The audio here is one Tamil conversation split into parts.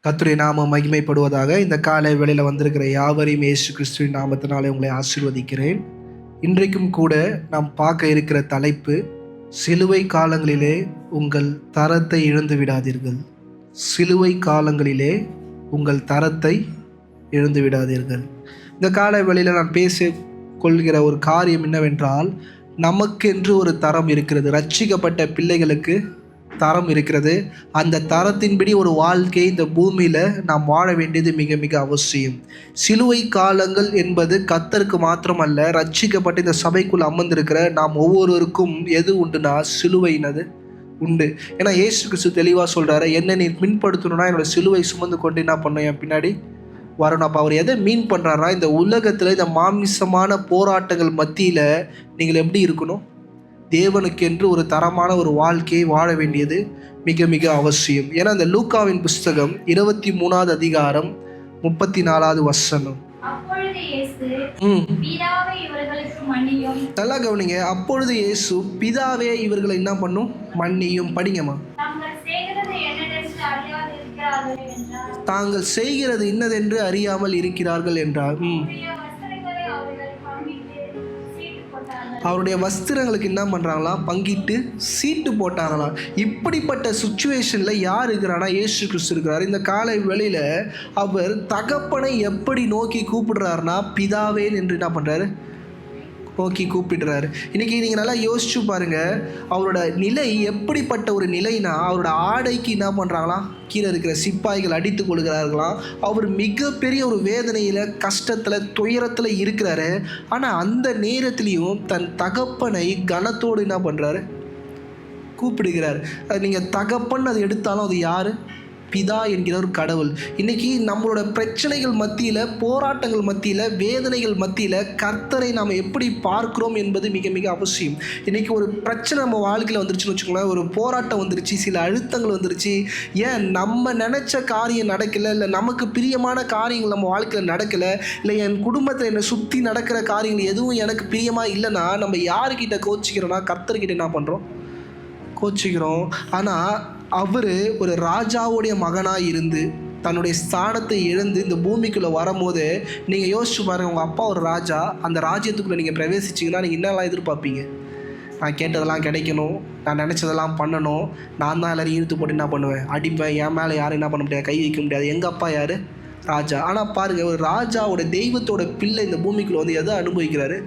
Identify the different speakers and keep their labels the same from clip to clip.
Speaker 1: கர்த்தருடைய நாமம் மகிமைப்படுவதாக. இந்த காலை வேளையில் வந்திருக்கிற யாவரையும் இயேசு கிறிஸ்துவின் நாமத்தினாலே உங்களை ஆசீர்வதிக்கிறேன். இன்றைக்கும் கூட நாம் பார்க்க இருக்கிற தலைப்பு, சிலுவை காலங்களிலே உங்கள் தரத்தை இழந்து விடாதீர்கள். சிலுவை காலங்களிலே உங்கள் தரத்தை இழந்து விடாதீர்கள். இந்த காலை வேளையில் நான் பேச கொள்கிற ஒரு காரியம் என்னவென்றால், நமக்கென்று ஒரு தரம் இருக்கிறது. ரட்சிக்கப்பட்ட பிள்ளைகளுக்கு தரம் இருக்கிறது. அந்த தரத்தின்படி ஒரு வாழ்க்கை இந்த பூமியில் நாம் வாழ வேண்டியது மிக மிக அவசியம். சிலுவை காலங்கள் என்பது கர்த்தருக்கு மாத்திரமல்ல, ரட்சிக்கப்பட்ட இந்த சபைக்குள் அமர்ந்திருக்கிற நாம் ஒவ்வொருவருக்கும் எது உண்டுனா சிலுவையினது உண்டு. ஏன்னா இயேசு கிறிஸ்து தெளிவாக சொல்கிறாரு, என்ன நீ பின்படுத்தணும்னா என்னோட சிலுவை சுமந்து கொண்டு என்ன பண்ண என் பின்னாடி வரணும். அப்போ அவர் எதை மீன் பண்ணுறாருனா, இந்த உலகத்தில் இந்த மாமிசமான போராட்டங்கள் மத்தியில் நீங்கள் எப்படி இருக்கணும், தேவனுக்கென்று ஒரு தரமான ஒரு வாழ்க்கையை வாழ வேண்டியது மிக மிக அவசியம். ஏன்னா இந்த லூக்காவின் புஸ்தகம் 23வது அதிகாரம் 34வது வசனம். நல்லா கவனிங்க. அப்பொழுது இயேசு, பிதாவே இவர்களை என்ன பண்ணும், மன்னியும். படிங்கம்மா. தாங்கள் செய்கிறது இன்னதென்று அறியாமல் இருக்கிறார்கள் என்றார். அவருடைய வஸ்திரங்களுக்கு என்ன பண்ணுறாங்களாம், பங்கிட்டு சீட்டு போட்டாங்களாம். இப்படிப்பட்ட சுச்சுவேஷனில் யார் இருக்கிறானா, இயேசு கிறிஸ்து இருக்கிறார். இந்த காலை வேளையில் அவர் தகப்பனை எப்படி நோக்கி கூப்பிடுறாருனா, பிதாவேன் என்று என்ன பண்ணுறாரு, நோக்கி கூப்பிடுறாரு. இன்றைக்கி நீங்கள் நல்லா யோசிச்சு பாருங்கள், அவரோட நிலை எப்படிப்பட்ட ஒரு நிலைனா, அவரோட ஆடைக்கு என்ன பண்ணுறாங்களாம், கீழே இருக்கிற சிப்பாய்கள் அடித்து கொள்கிறார்களாம். அவர் மிகப்பெரிய ஒரு வேதனையில், கஷ்டத்தில், துயரத்தில் இருக்கிறாரு. ஆனால் அந்த நேரத்துலையும் தன் தகப்பனை கனத்தோடு என்ன பண்ணுறாரு, கூப்பிடுகிறார். நீங்கள் தகப்பன் அது எடுத்தாலும் அது யார், பிதா என்கிற ஒரு கடவுள். இன்றைக்கி நம்மளோட பிரச்சனைகள் மத்தியில், போராட்டங்கள் மத்தியில், வேதனைகள் மத்தியில் கர்த்தரை நாம் எப்படி பார்க்குறோம் என்பது மிக மிக அவசியம். இன்றைக்கி ஒரு பிரச்சனை நம்ம வாழ்க்கையில் வந்துருச்சுன்னு வச்சுக்கோங்களேன், ஒரு போராட்டம் வந்துருச்சு, சில அழுத்தங்கள் வந்துருச்சு, ஏன் நம்ம நினச்ச காரியம் நடக்கலை, இல்லை நமக்கு பிரியமான காரியங்கள் நம்ம வாழ்க்கையில் நடக்கலை, இல்லை என் குடும்பத்தில் என்னை சுற்றி நடக்கிற காரியங்கள் எதுவும் எனக்கு பிரியமாக இல்லைன்னா நம்ம யாருக்கிட்ட கோச்சிக்கிறோன்னா, கர்த்தர்கிட்ட என்ன பண்ணுறோம், கோச்சிக்கிறோம். ஆனால் அவர் ஒரு ராஜாவுடைய மகனாக இருந்து தன்னுடைய ஸ்தானத்தை இழந்து இந்த பூமிக்குள்ளே வரும்போது, நீங்கள் யோசிச்சு பாருங்கள், உங்கள் அப்பா ஒரு ராஜா, அந்த ராஜ்யத்துக்குள்ளே நீங்கள் பிரவேசிச்சிங்கன்னா நீங்கள் என்னெல்லாம் எதிர்பார்ப்பீங்க, நான் கேட்டதெல்லாம் கிடைக்கணும், நான் நினச்சதெல்லாம் பண்ணணும், நான் தான் எல்லோரும் இழுத்து போட்டு என்ன பண்ணுவேன், அடிப்பேன், என் மேலே யாரும் என்ன பண்ண முடியாது, கை வைக்க முடியாது. எங்கள் அப்பா யார், ராஜா. ஆனால் பாருங்கள், ஒரு ராஜாவோட தெய்வத்தோட பிள்ளை இந்த பூமிக்குள்ளே வந்து எதை அனுபவிக்கிறாரு,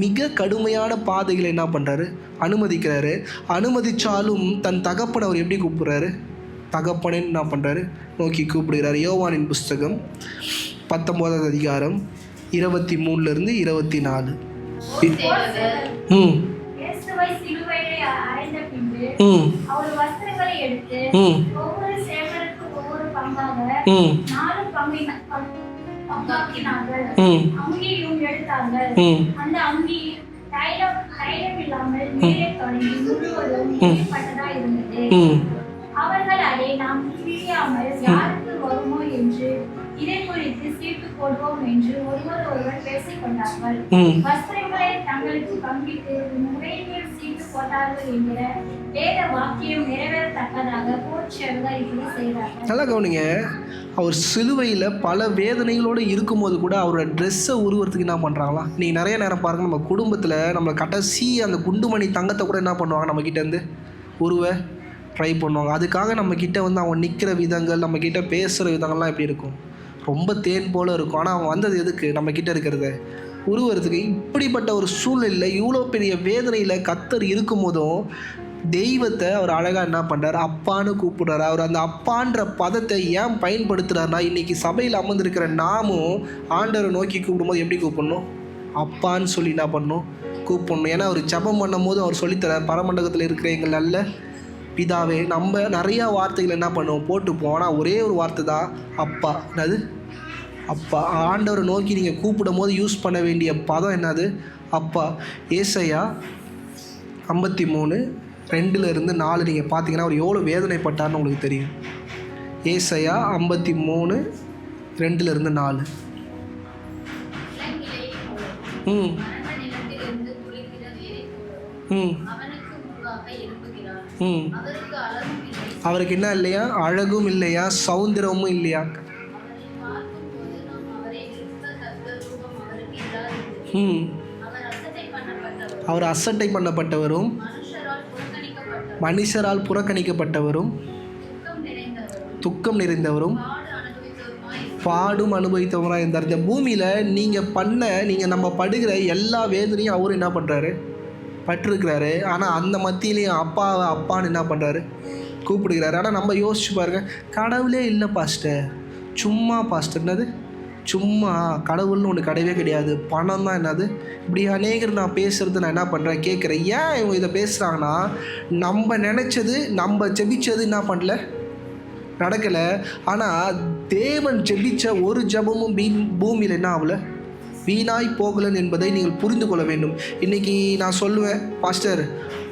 Speaker 1: மிக கடுமையான பாதைகளை என்ன பண்ணுறாரு, அனுமதிக்கிறாரு. அனுமதித்தாலும் தன் தகப்பனை அவர் எப்படி கூப்பிடுறாரு, தகப்பனேன்னு என்ன பண்ணுறாரு, நோக்கி கூப்பிடுகிறார். யோவானின் புஸ்தகம் 19வது அதிகாரம் 23லிருந்து 24.
Speaker 2: அங்கியும் எடுத்தார்கள். அந்த அங்கி தைலம் இல்லாமல் மேலே தொடங்கி முழுவதும் ஏற்பட்டதா இருந்தது. அவர்கள் அதை நாம் பிரியாமல் யாருக்கு வருமோ என்று இதை குறித்து சீட்டு போடுவோம் என்று ஒருவர் பேசிக் கொண்டார்கள். வஸ்திரங்களை தங்களுக்கு பங்கிட்டு முறையில் சீட்டு போட்டார்கள் என்கிற வேத வாக்கியம் நிறைவேறத்தக்கதாக போர்ச்சவர்கள் இப்படி செய்தார்கள்.
Speaker 1: நல்லா கவனிங்க. அவர் சிலுவையில் பல வேதனைகளோடு இருக்கும்போது கூட அவரோட ட்ரெஸ்ஸை உருவறதுக்கு என்ன பண்ணுறாங்களா, நீங்கள் நிறைய நேரம் பாருங்கள், நம்ம குடும்பத்தில் நம்ம கடைசி அந்த குண்டுமணி தங்கத்தை கூட என்ன பண்ணுவாங்க, நம்மக்கிட்டேருந்து உருவ ட்ரை பண்ணுவாங்க. அதுக்காக நம்மக்கிட்ட வந்து அவங்க நிற்கிற விதங்கள், நம்மக்கிட்ட பேசுகிற விதங்கள்லாம் எப்படி இருக்கும், ரொம்ப தேன் போல் இருக்கும். ஆனால் அவன் வந்தது எதுக்கு, நம்மக்கிட்ட இருக்கிறத உருவறதுக்கு. இப்படிப்பட்ட ஒரு சூழ்நிலையில், இவ்வளோ பெரிய வேதனையில் கர்த்தர் இருக்கும் போதும் தெய்வத்தை அவர் அழகாக என்ன பண்ணுறாரு, அப்பான்னு கூப்பிடுறாரு. அவர் அந்த அப்பான்ற பதத்தை ஏன் பயன்படுத்துகிறாருனா, இன்றைக்கி சபையில் அமர்ந்திருக்கிற நாமும் ஆண்டவரை நோக்கி கூப்பிடும்போது எப்படி கூப்பிடணும், அப்பான்னு சொல்லி என்ன பண்ணணும், கூப்பிடணும். ஏன்னா அவர் ஜெபம் பண்ணும் போது அவர் சொல்லித்தர, பரமண்டகத்தில் இருக்கிற எங்கள் நல்ல பிதாவே. நம்ம நிறையா வார்த்தைகள் என்ன பண்ணுவோம், போட்டுப்போம். ஆனால் ஒரே ஒரு வார்த்தை தான், அப்பா. என்னது, அப்பா. ஆண்டவரை நோக்கி நீங்கள் கூப்பிடும் போது யூஸ் பண்ண வேண்டிய பதம் என்னது, அப்பா. ஏசாயா 53:2-4 நீங்கள் பார்த்தீங்கன்னா அவர் எவ்வளோ வேதனைப்பட்டார்னு உங்களுக்கு தெரியும். ஏசாயா 53:2-4. அவருக்கு என்ன இல்லையா? அழகும் இல்லையா? சௌந்தரமும் இல்லையா? ம். அவர் அசட்டை பண்ணப்பட்டவரும் மனுஷரால் புறக்கணிக்கப்பட்டவரும் துக்கம் நிறைந்தவரும் பாடும் அனுபவித்தவராக இருந்தார். இந்த பூமியில் நீங்கள் நம்ம படுகிற எல்லா வேதனையும் அவர் என்ன பண்ணுறாரு? பட்டிருக்கிறாரு. ஆனால் அந்த மத்தியிலையும் அப்பாவை அப்பான்னு என்ன பண்ணுறாரு? கூப்பிடுகிறாரு. ஆனால் நம்ம யோசிச்சு பாருங்க, கடவுளே இல்லை பாஸ்டர், சும்மா பாஸ்டர், என்னது சும்மா, கடவுள்னு ஒன்று கிடையவே கிடையாது, பணம் தான் என்னது, இப்படி அநேகர் நான் பேசுகிறது நான் என்ன பண்ணுறேன் கேட்குறேன். ஏன் இவங்க இதை பேசுகிறாங்கன்னா, நம்ம நினச்சது நம்ம ஜெபிச்சது என்ன பண்ணல, நடக்கலை. ஆனால் தேவன் ஜெபிச்ச ஒரு ஜெபமும் பூமியில் என்ன ஆகலை, வீணாய் போகலன் என்பதை நீங்கள் புரிந்து கொள்ள வேண்டும். இன்றைக்கி நான் சொல்லுவேன், பாஸ்டர்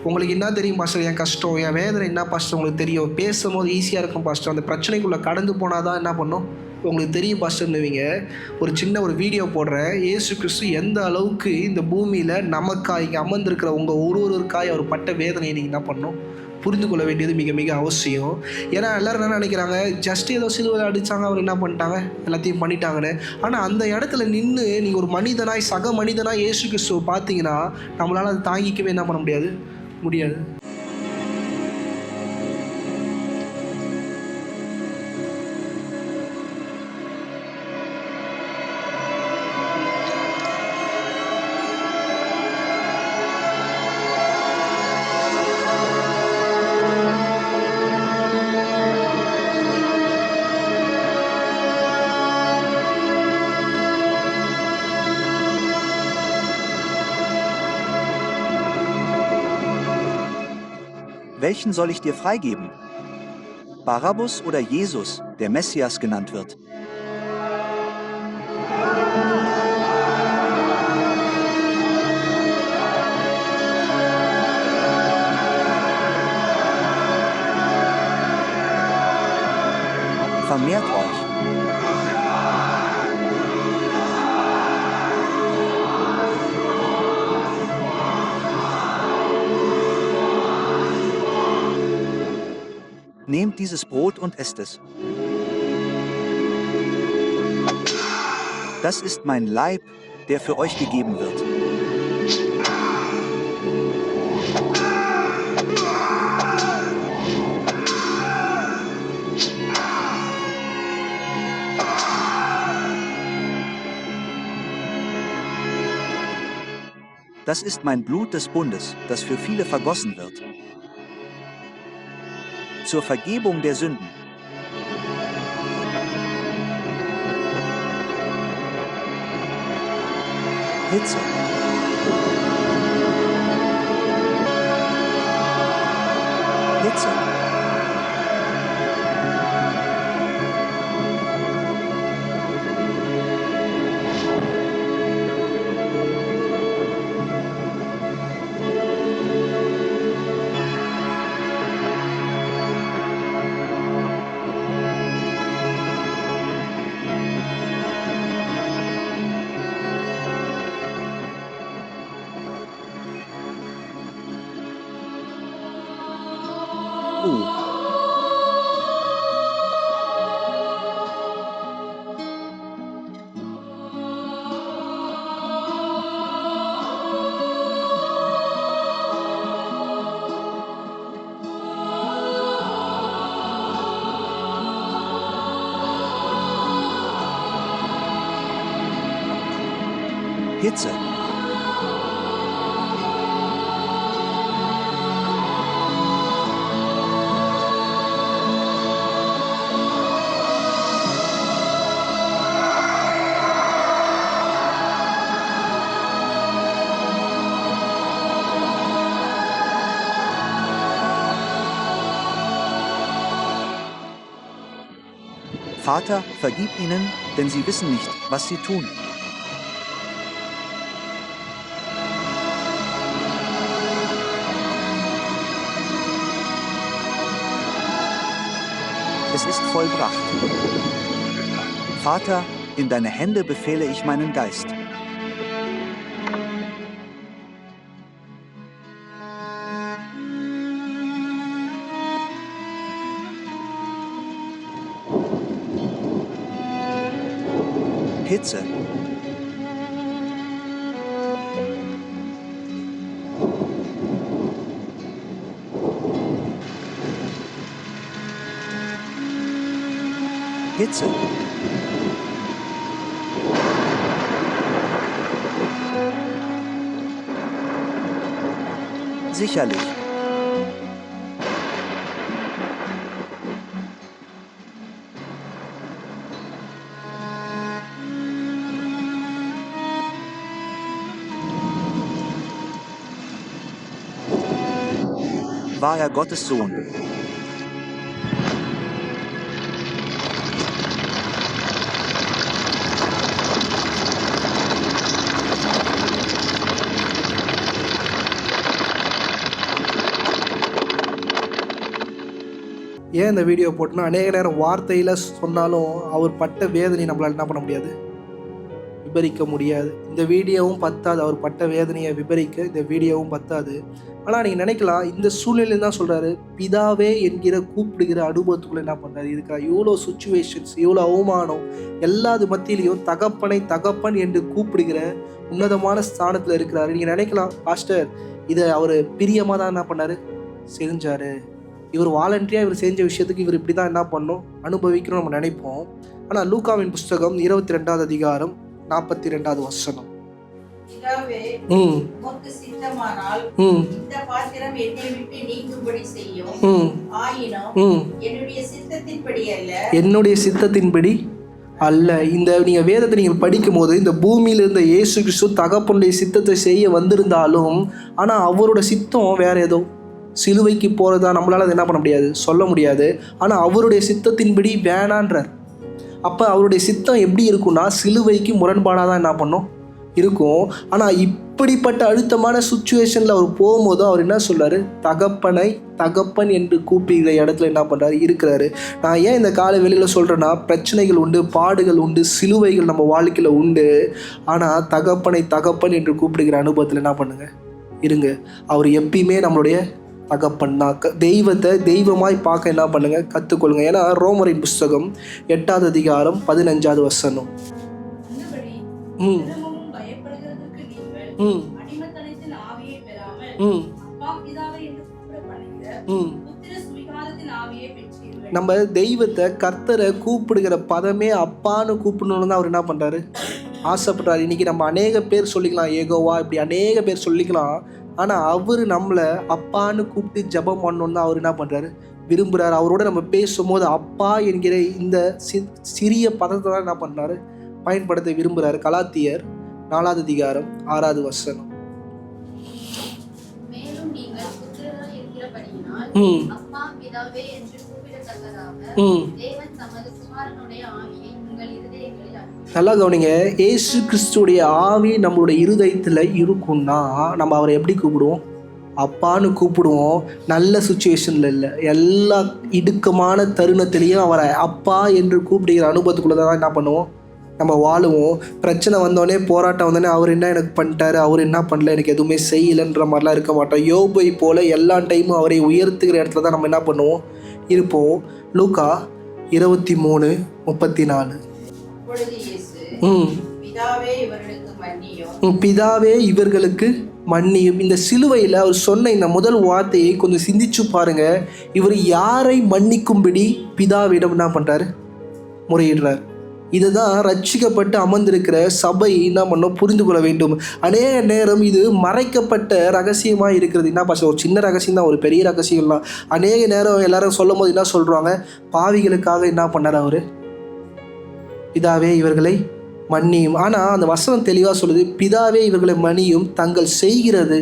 Speaker 1: உங்களுக்கு என்ன தெரியும் பாஸ்டர், என் கஷ்டம் என் வேதனை என்ன பாஸ்டர் உங்களுக்கு தெரியும், பேசும்போது ஈஸியாக இருக்கும் பாஸ்டர், அந்த பிரச்சனைக்குள்ளே கடந்து போனால் தான் என்ன பண்ணும் உங்களுக்கு தெரியும் பாஸ்டர்னுவீங்க. ஒரு சின்ன ஒரு வீடியோ போடுறேன், இயேசு கிறிஸ்து எந்த அளவுக்கு இந்த பூமியில் நமக்காக இங்கே அமர்ந்திருக்கிற உங்கள் ஒருவருக்காய் அவர் பட்ட வேதனையை நீங்கள் என்ன பண்ணணும் புரிந்து கொள்ள வேண்டியது மிக மிக அவசியம். ஏன்னா எல்லோரும் என்ன நினைக்கிறாங்க, ஜஸ்ட் ஏதோ சிலுவையில் அடித்தாங்க, அவர் என்ன பண்ணிட்டாங்க, எல்லாத்தையும் பண்ணிட்டாங்கன்னு. ஆனால் அந்த இடத்துல நின்று நீங்கள் ஒரு மனிதனாய் சக மனிதனாய் இயேசு கிறிஸ்துவை பார்த்தீங்கன்னா நம்மளால் அதை தாங்கிக்கவே என்ன பண்ண முடியாது.
Speaker 3: Welchen soll ich dir freigeben? Barabbus oder Jesus, der Messias genannt wird? Vermehrt euch. Nehmt dieses Brot und esst es. Das ist mein Leib, der für euch gegeben wird. Das ist mein Blut des Bundes, das für viele vergossen wird. Zur Vergebung der Sünden. Hitze. Hitze. Hitze. Vater, vergib ihnen, denn sie wissen nicht, was sie tun. Es ist vollbracht. Vater, in deine Hände befehle ich meinen Geist. Hitze. Hitze. Sicherlich. War er Gottes Sohn?
Speaker 1: ஏன் இந்த வீடியோ போட்டோன்னா, அநேக நேரம் வார்த்தையில் சொன்னாலும் அவர் பட்ட வேதனை நம்மளால் என்ன பண்ண முடியாது, விபரிக்க முடியாது. இந்த வீடியோவும் பத்தாது, அவர் பட்ட வேதனையை விபரிக்க இந்த வீடியோவும் பத்தாது. ஆனால் நீங்கள் நினைக்கலாம், இந்த சூழ்நிலையில் தான் சொல்கிறாரு, பிதாவே என்கிற கூப்பிடுகிற அனுபவத்துக்குள்ளே என்ன பண்ணுறாரு இருக்கா. இவ்வளோ சுச்சுவேஷன்ஸ், இவ்வளோ அவமானம், எல்லாது மத்தியிலையும் தகப்பனை தகப்பன் என்று கூப்பிடுகிற உன்னதமான ஸ்தானத்தில் இருக்கிறாரு. நீங்கள் நினைக்கலாம், பாஸ்டர் இதை அவர் பிரியமாக தான் என்ன பண்ணார், செஞ்சார், இவர் வாலண்டரியாக இவர் செஞ்ச விஷயத்துக்கு இவர் இப்படி தான் என்ன பண்ணணும், அனுபவிக்கணும் நம்ம நினைப்போம். ஆனால் லூக்காவின் புஸ்தகம் 22வது அதிகாரம் 42வது வசனம்.
Speaker 4: பிதாவே, உமக்கு சித்தமானால் இந்த பாத்திரம் என்னை விட்டு நீங்கும்படி செய்யும். ஆயினும் என்னுடைய சித்தத்தின்படி அல்ல,
Speaker 1: என்னுடைய சித்தத்தின்படி அல்ல. இந்த நீங்கள் வேதத்தை நீங்கள் படிக்கும் போது, இந்த பூமியில் இருந்த இயேசு கிறிஸ்து தகப்பனுடைய சித்தத்தை செய்ய வந்திருந்தாலும், ஆனால் அவரோட சித்தம் வேற ஏதோ சிலுவைக்கு போகிறதா நம்மளால் அதை என்ன பண்ண முடியாது, சொல்ல முடியாது. ஆனால் அவருடைய சித்தத்தின்படி வேணான்றார். அப்போ அவருடைய சித்தம் எப்படி இருக்குன்னா, சிலுவைக்கு முரண்பாடாக தான் என்ன பண்ணும் இருக்கும். ஆனால் இப்படிப்பட்ட அழுத்தமான சுச்சுவேஷனில் அவர் போகும்போது அவர் என்ன சொல்கிறாரு, தகப்பனை தகப்பன் என்று கூப்பிடுகிற இடத்துல என்ன பண்ணுறாரு இருக்கிறாரு. நான் ஏன் இந்த காலை வெளியில் சொல்கிறேன்னா, பிரச்சனைகள் உண்டு, பாடுகள் உண்டு, சிலுவைகள் நம்ம வாழ்க்கையில் உண்டு. ஆனால் தகப்பனை தகப்பன் என்று கூப்பிடுகிற அனுபவத்தில் என்ன பண்ணுங்க, இருங்க. அவர் எப்பயுமே நம்மளுடைய தகப்பன்னா, தெய்வத்தை தெய்வமாய் பார்க்க என்ன பண்ணுங்க, கற்றுக்கொள்ளுங்க. ஏன்னா ரோமரின் புஸ்தகம் 8வது அதிகாரம் 15வது வசனம். நம்ம தெய்வத்தை கர்த்தரை கூப்பிடுகிற பதமே அப்பான்னு கூப்பிடணும்னு தான் அவர் என்ன பண்ணுறாரு, ஆசைப்படுறாரு. இன்றைக்கி நம்ம அநேக பேர் சொல்லிக்கலாம், ஏகோவா, இப்படி அநேக பேர் சொல்லிக்கலாம். ஆனால் அவர் நம்மளை அப்பான்னு கூப்பிட்டு ஜெபம் பண்ணணுன்னு அவர் என்ன பண்ணுறாரு, விரும்புகிறார். அவரோட நம்ம பேசும்போது அப்பா என்கிற இந்த சிறிய பதத்தை தான் என்ன பண்ணுறாரு, பயன்படுத்த விரும்புகிறாரு. கலாத்தியர் 4வது அதிகாரம் 6வது வசனம்.
Speaker 5: மேலும் நீங்கள் புத்திரராய் இருக்கிறபடியினால் அப்பா பிதாவே என்று கூப்பிடத்தக்கதாக தேவன் தமது குமாரனுடைய ஆவியை உங்கள் இருதயங்களில் அனுப்பினார்.
Speaker 1: நல்லா கவனிங்க, இயேசு கிறிஸ்துடைய ஆவி நம்மளுடைய இருதயத்தில் இருக்குன்னா நம்ம அவரை எப்படி கூப்பிடுவோம், அப்பான்னு கூப்பிடுவோம். நல்ல சுச்சுவேஷனில் இல்லை, எல்லா இடுக்கமான தருணத்திலையும் அவரை அப்பா என்று கூப்பிடுகிற அனுபவத்துக்குள்ளே தான் என்ன பண்ணுவோம், நம்ம வாழுவோம். பிரச்சனை வந்தோடனே, போராட்டம் வந்தோடனே அவர் என்ன எனக்கு பண்ணிட்டாரு, அவர் என்ன பண்ணல, எனக்கு எதுவுமே செய்யலைன்ற மாதிரிலாம் இருக்க மாட்டோம். யோபை போல் எல்லா டைமும் அவரை உயர்த்துகிற இடத்துல தான் நம்ம என்ன பண்ணுவோம், இருப்போம். லூக்கா 23:34. பிதாவே இவர்களுக்கு மன்னியும். இந்த சிலுவையில் அவர் சொன்ன இந்த முதல் வார்த்தையை கொஞ்சம் சிந்திச்சு பாருங்க. இவர் யாரை மன்னிக்கும்படி பிதாவிடம் என்ன பண்றாரு, முறையிடுறார். இதுதான் ரட்சிக்கப்பட்டு அமர்ந்திருக்கிற சபை என்ன பண்ணோம், புரிந்து கொள்ள வேண்டும். அநேக நேரம் இது மறைக்கப்பட்ட ரகசியமாக இருக்கிறது. என்ன பாச, ஒரு சின்ன ரகசியம் தான், ஒரு பெரிய ரகசியம்லாம். அநேக நேரம் எல்லாரும் சொல்லும் போது என்ன சொல்கிறாங்க, பாவிகளுக்காக என்ன பண்ணார் அவர், பிதாவே இவர்களை மன்னியும். ஆனால் அந்த வசனம் தெளிவாக சொல்லுது, பிதாவே இவர்களை மன்னியும், தங்கள் செய்கிறது.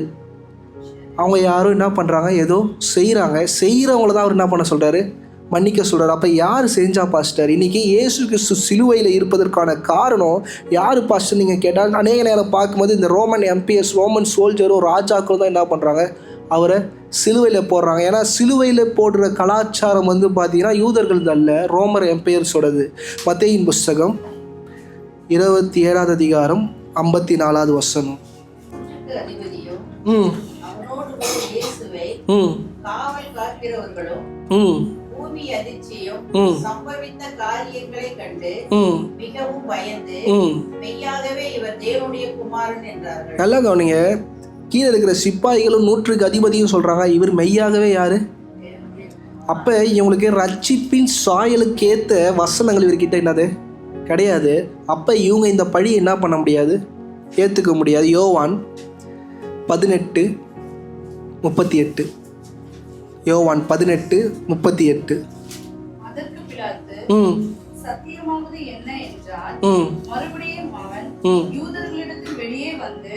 Speaker 1: அவங்க யாரும் என்ன பண்ணுறாங்க, ஏதோ செய்கிறவங்கள தான் அவர் என்ன பண்ண சொல்கிறாரு, மன்னிக்க சொல்கிறார். அப்போ யார் செஞ்சா பாஸ்டர்? இன்றைக்கி இயேசு கிறிஸ்து சிலுவையில் இருப்பதற்கான காரணம் யார் பாஸ்டர் நீங்கள் கேட்டால், அநேக நேரம் பார்க்கும்போது இந்த ரோமன் எம்பியர்ஸ், ரோமன் சோல்ஜரும் ராஜாக்களும் தான் என்ன பண்ணுறாங்க, அவரை சிலுவையில் போடுறாங்க. ஏன்னா சிலுவையில் போடுற கலாச்சாரம் பார்த்தீங்கன்னா யூதர்கள் அல்ல, ரோமர் எம்பையர்ஸோடது. மத்தேயின் புஸ்தகம் 27வது அதிகாரம் 54வது வசனம்.
Speaker 4: சம்பவித்த காரியங்களை கண்டு மிகவும் பயந்து மெய்யாகவே இவர் தேவனுடைய குமாரன் என்றார்கள்.
Speaker 1: நல்லா கவனிங்க, கீழே இருக்கிற சிப்பாய்களும் 100க்கு அதிபதியும் சொல்றாங்க இவர் மெய்யாகவே யாரு? அப்ப இவங்களுக்கு ரட்சிப்பின் சாயலுக்கேத்த வசனங்கள் இவர்கிட்ட என்னது கிடையாது. அப்ப இவங்க இந்த பழியை என்ன பண்ண முடியாது, ஏத்துக்க முடியாது. யோவான் 18:38. யோவான் 18:38.
Speaker 6: அதற்கு பிலாத்து, சத்தியமாவது என்ன என்றால், மறுபடியும் அவன் யூதர்களிடத்தில் வெளியே வந்து,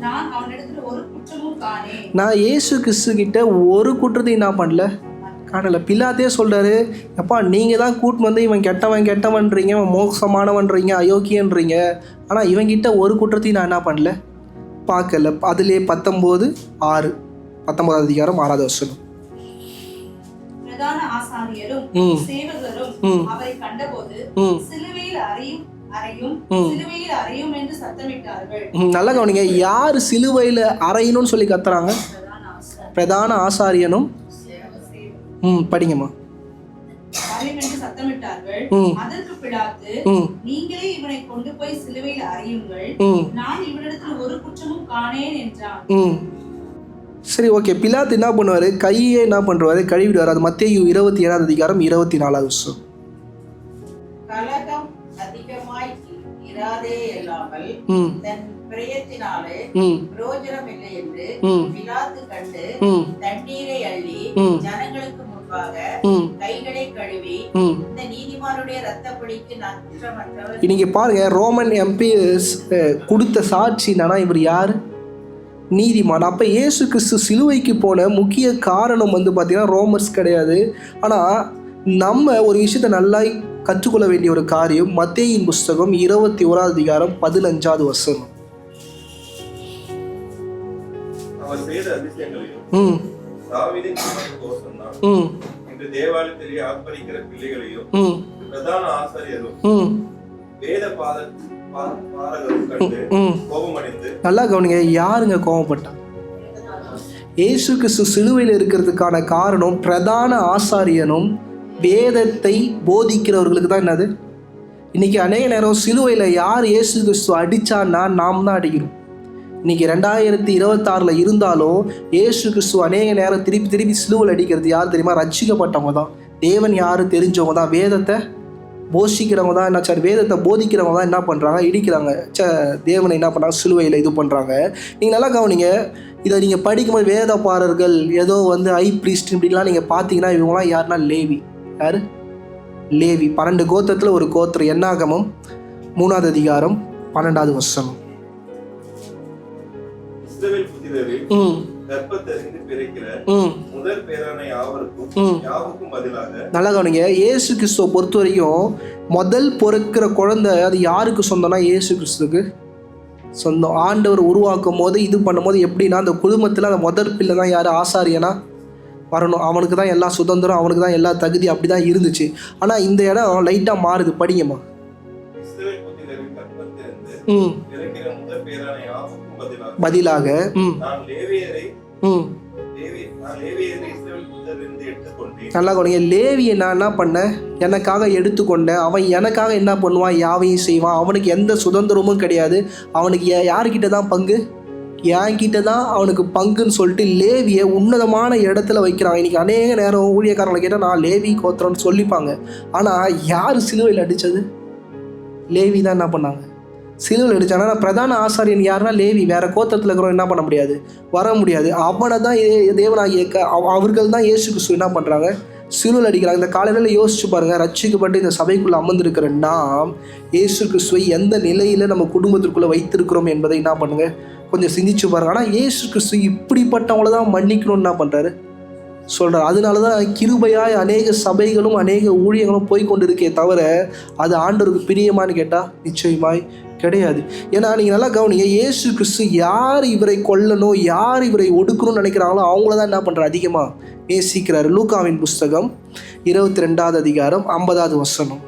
Speaker 6: நான் அவனிடத்தில் ஒரு குற்றமும் காணேன். நான்
Speaker 1: இயேசு கிறிஸ்து கிட்ட ஒரு குற்றத்தையும் என்ன பண்ணல, காணல. பிலாத்தே சொல்றாரு, அப்பா நீங்க தான் கூட்டு வந்து இவன் கெட்டவன்றீங்க, இவன் மோசமானவன்றீங்க, அயோக்கியன்றீங்க, ஆனா இவங்கிட்ட ஒரு குற்றத்தையும் நான் என்ன பண்ணல, பார்க்கல. அதுலேயே 19:6, 19வது அதிகாரம் 6வது வசனம்.
Speaker 6: பிரதான ஆசாரியரும் சேவகரும் அவரை கண்டபோது சிலுவையில் அறையும் என்று சத்தமிட்டார்கள்.
Speaker 1: நல்லா கவனிங்க, யார் சிலுவையில் அறையணும்னு சொல்லி கத்துறாங்க? பிரதான ஆசாரியனும் படிங்கம்மா.
Speaker 6: சத்தமிட்டார்கள். அதற்கு பிலாத்து, நீங்களே இவனை கொண்டு போய் சிலுவையில் அறையுங்கள், நான் இவனிடத்தில் ஒரு குற்றமும் காணேன் என்றான்.
Speaker 1: சரி, ஓகே. பிலாத்து என்ன பண்ணுவாரு, கையை என்ன பண்றாரு, கழுவிடுவார். அது மத்தேயு 27வது அதிகாரம் 24வது வசனம்.
Speaker 4: கலகம் அதிகமாய் இராதே இல்லாமல் தன் பிரயத்தினாலே பிரயோஜனம் இல்லை என்று பிலாத்து கண்டு தண்ணீரை அள்ளி ஜனங்களுக்கு முன்பாக கைகளை கழுவி, இந்த நீதிமானுடைய இரத்தப்படிக்கு நான் குற்றமற்றவர்.
Speaker 1: இன்னைக்கு பாருங்க, ரோமன் எம்பிஎஸ் கொடுத்த சாட்சி என்னன்னா இவர் யாரு, நீதிமான். அப்ப இயேசு கிறிஸ்து சிலுவைக்கு போன முக்கிய காரணம் வந்து பார்த்தீங்கன்னா ரோமர்ஸ் கிடையாது. ஆனா நம்ம ஒரு விஷயத்தை நல்லா கற்றுக்கொள்ள வேண்டிய ஒரு காரியம், மத்தேயின் புஸ்தகம் 21வது அதிகாரம் 15வது வசனம்.
Speaker 7: அவர் செய்த அதிசயங்களையும் தாவீதின் கோசம்தான் இன்று தேவாலயத்திலே ஆர்ப்பரிக்கிற பிள்ளைகளையும் பிரதான ஆசாரியரும் வேத பாரகரும் கண்டு கோபமடைந்து. நல்லா
Speaker 1: கவனிங்க, யாருங்க கோபப்பட்டா? இயேசு கிறிஸ்து சிலுவையில் இருக்கிறதுக்கான காரணம் பிரதான ஆசாரியனும் வேதத்தை போதிக்கிறவர்களுக்கு தான். என்னது, இன்னைக்கு அநேக நேரம் சிலுவையில் யார் இயேசு கிறிஸ்து அடிச்சான்னா நாம் தான் அடிக்கிறோம். இன்னைக்கு 2026 இருந்தாலும் இயேசு கிறிஸ்து அநேக நேரம் திருப்பி சிலுவையில் அடிக்கிறது யார் தெரியுமா? ரட்சிக்கப்பட்டவங்க தான், தேவன் யாரு தெரிஞ்சவங்க தான், வேதத்தை போஷிக்கிறவங்க தான். என்ன சார், வேதத்தை போதிக்கிறவங்க தான் என்ன பண்ணுறாங்க, இடிக்கிறாங்க. தேவனை என்ன பண்ணுறாங்க, சிலுவையில் இது பண்ணுறாங்க. நீங்கள் நல்லா கவனிங்க, இதை நீங்கள் படிக்கும்போது வேதபாரர்கள் ஏதோ வந்து ஐ ப்ரீஸ்ட் இப்படிலாம் நீங்கள் பார்த்தீங்கன்னா இவங்களாம் யாருன்னா லேவி. யார்? லேவி. 12 கோத்திரத்தில் ஒரு கோத்திரம். என்னாகமம் 3வது அதிகாரம் 12வது வசனம். நல்லா கவனிங்க, இயேசு கிறிஸ்துவ பொறுத்த வரைக்கும் முதல் பிறக்கிற குழந்தை அது யாருக்கு சொந்தம்னா இயேசு கிறிஸ்துக்கு சொந்தம். ஆண்டவர் உருவாக்கும் போது இது பண்ணும்போது எப்படின்னா, அந்த குடும்பத்தில் அந்த முதல் பிள்ளை தான் யார், ஆசாரியனா வரணும். அவனுக்கு தான் எல்லா சுதந்திரம், அவனுக்கு தான் எல்லா தகுதி, அப்படி தான் இருந்துச்சு. ஆனால் இந்த இடம் லைட்டாக மாறுது. படிங்கம்மா. பதிலாக நல்லா கவனிங்க, லேவியை நான் என்ன பண்ணேன், எனக்காக எடுத்துக்கொண்டேன். அவன் எனக்காக என்ன பண்ணுவான், யாவையும் செய்வான். அவனுக்கு எந்த சுதந்திரமும் கிடையாது. அவனுக்கு யாருக்கிட்ட தான் பங்கு, என்கிட்ட தான் அவனுக்கு பங்குன்னு சொல்லிட்டு லேவியை உன்னதமான இடத்துல வைக்கிறான். இன்னைக்கு அநேக நேரம் ஊழியக்காரங்களை கேட்டால் நான் லேவி கோத்திரம்னு சொல்லிப்பாங்க. ஆனால் யார் சிலுவையில் அடித்தது? லேவி தான் என்ன பண்ணாங்க, சிலுவையில் அடித்தாங்க. பிரதான ஆசாரியன் யாருன்னா லேவி. வேற கோத்திரத்தில் இருக்கிறவங்க என்ன பண்ண முடியாது, வர முடியாது. அவனை தான் தேவனாகிய அவர்கள் தான் இயேசு கிறிஸ்து என்ன பண்ணுறாங்க, சிலுவையில் அடிக்கிறாங்க. இந்த காலையில் யோசிச்சு பாருங்க, ரட்சிக்கப்பட்டு இந்த சபைக்குள்ளே அமர்ந்திருக்கிற நாம் இயேசு கிறிஸ்துவை எந்த நிலையில் நம்ம குடும்பத்திற்குள்ளே வைத்திருக்கிறோம் என்பதை என்ன பண்ணுங்க, கொஞ்சம் சிந்திச்சு பாருங்க. ஆனால் இயேசு கிறிஸ்து இப்படிப்பட்டவங்கள தான் மன்னிக்கணும்னு என்ன பண்ணுறாரு, சொல்கிறார். அதனால தான் கிருபையாய் அநேக சபைகளும் அநேக ஊழியங்களும் போய்கொண்டு இருக்கே தவிர அது ஆண்டவருக்கு பிரியமானு கேட்டால் நிச்சயமாய் கிடையாது. ஏன்னா நீங்கள் நல்லா கவனிங்க, இயேசு கிறிஸ்து யார் இவரை கொல்லணும், யார் இவரை ஒடுக்கணும்னு நினைக்கிறாங்களோ அவங்கள தான் என்ன பண்ணுறாரு, அதிகமாக நேசிக்கிறாரு. லூக்காவின் புஸ்தகம் 22வது அதிகாரம் 50வது வசனம்.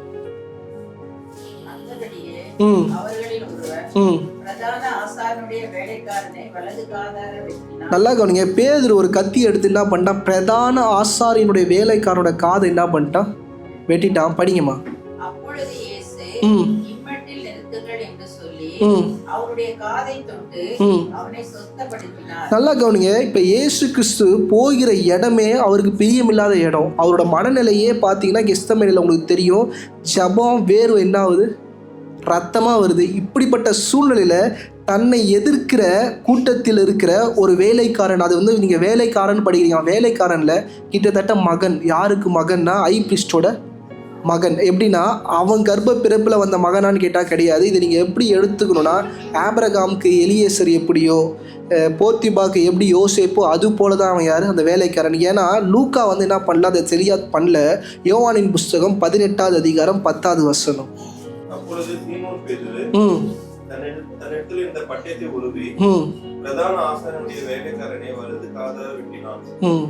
Speaker 1: நல்லா கவனிங்க, பேதுரு ஒரு கத்தி எடுத்து என்ன பண்ணிட்டான், பிரதான ஆசாரியனுடைய வேலைக்காரனோட காதை என்ன பண்ணிட்டான், வெட்டிட்டான். படிங்கம்மா.
Speaker 4: அப்பொழுது இயேசு
Speaker 1: ம்
Speaker 4: இம்மட்டில் நிறுத்துங்கள் என்று சொல்லி
Speaker 1: ம்
Speaker 4: அவருடைய காதை தொட்டு
Speaker 1: ம்
Speaker 4: அவனை சொஸ்தப்படுத்தினார்.
Speaker 1: நல்லா கவனிங்க. இப்போ இயேசு கிறிஸ்து போகிற இடமே அவருக்கு பிரியமில்லாத இடம். அவரோட மனநிலையே பார்த்தீங்கன்னா கெத்செமனேல உங்களுக்கு தெரியும், ஜபம் வேறு என்ன ஆகுது, ரத்தமாக வருது. இப்படிப்பட்ட சூழ்நிலையில் தன்னை எதிர்க்கிற கூட்டத்தில் இருக்கிற ஒரு வேலைக்காரன், அது வந்து நீங்கள் வேலைக்காரன் படிக்கிறீங்க, வேலைக்காரனில் கிட்டத்தட்ட மகன், யாருக்கு மகன்னா ஐ பிரிஸ்டோட மகன். எப்படின்னா அவன் கர்ப்ப பிறப்பில் வந்த மகனான்னு கேட்டால் கிடையாது. இதை நீங்கள் எப்படி எடுத்துக்கணும்னா, ஆபிரகாமுக்கு எலியேசர் எப்படியோ, போர்த்திபாக்கு எப்படி யோசேப்போ, அது போல தான் அவன் யார், அந்த வேலைக்காரன். ஏன்னா லூக்கா வந்து என்ன பண்ணல, அதை சரியாக பண்ணல. யோவானின் புஸ்தகம் 18வது அதிகாரம் 10வது வசனம்.
Speaker 7: அப்பொழுது சீமோன் பேதுரு தன்னிடத்தில் இருந்த பட்டயத்தை உருவி பிரதான ஆசாரியனுடைய வேலைக்காரனை வலது காதால் வெட்டினான்.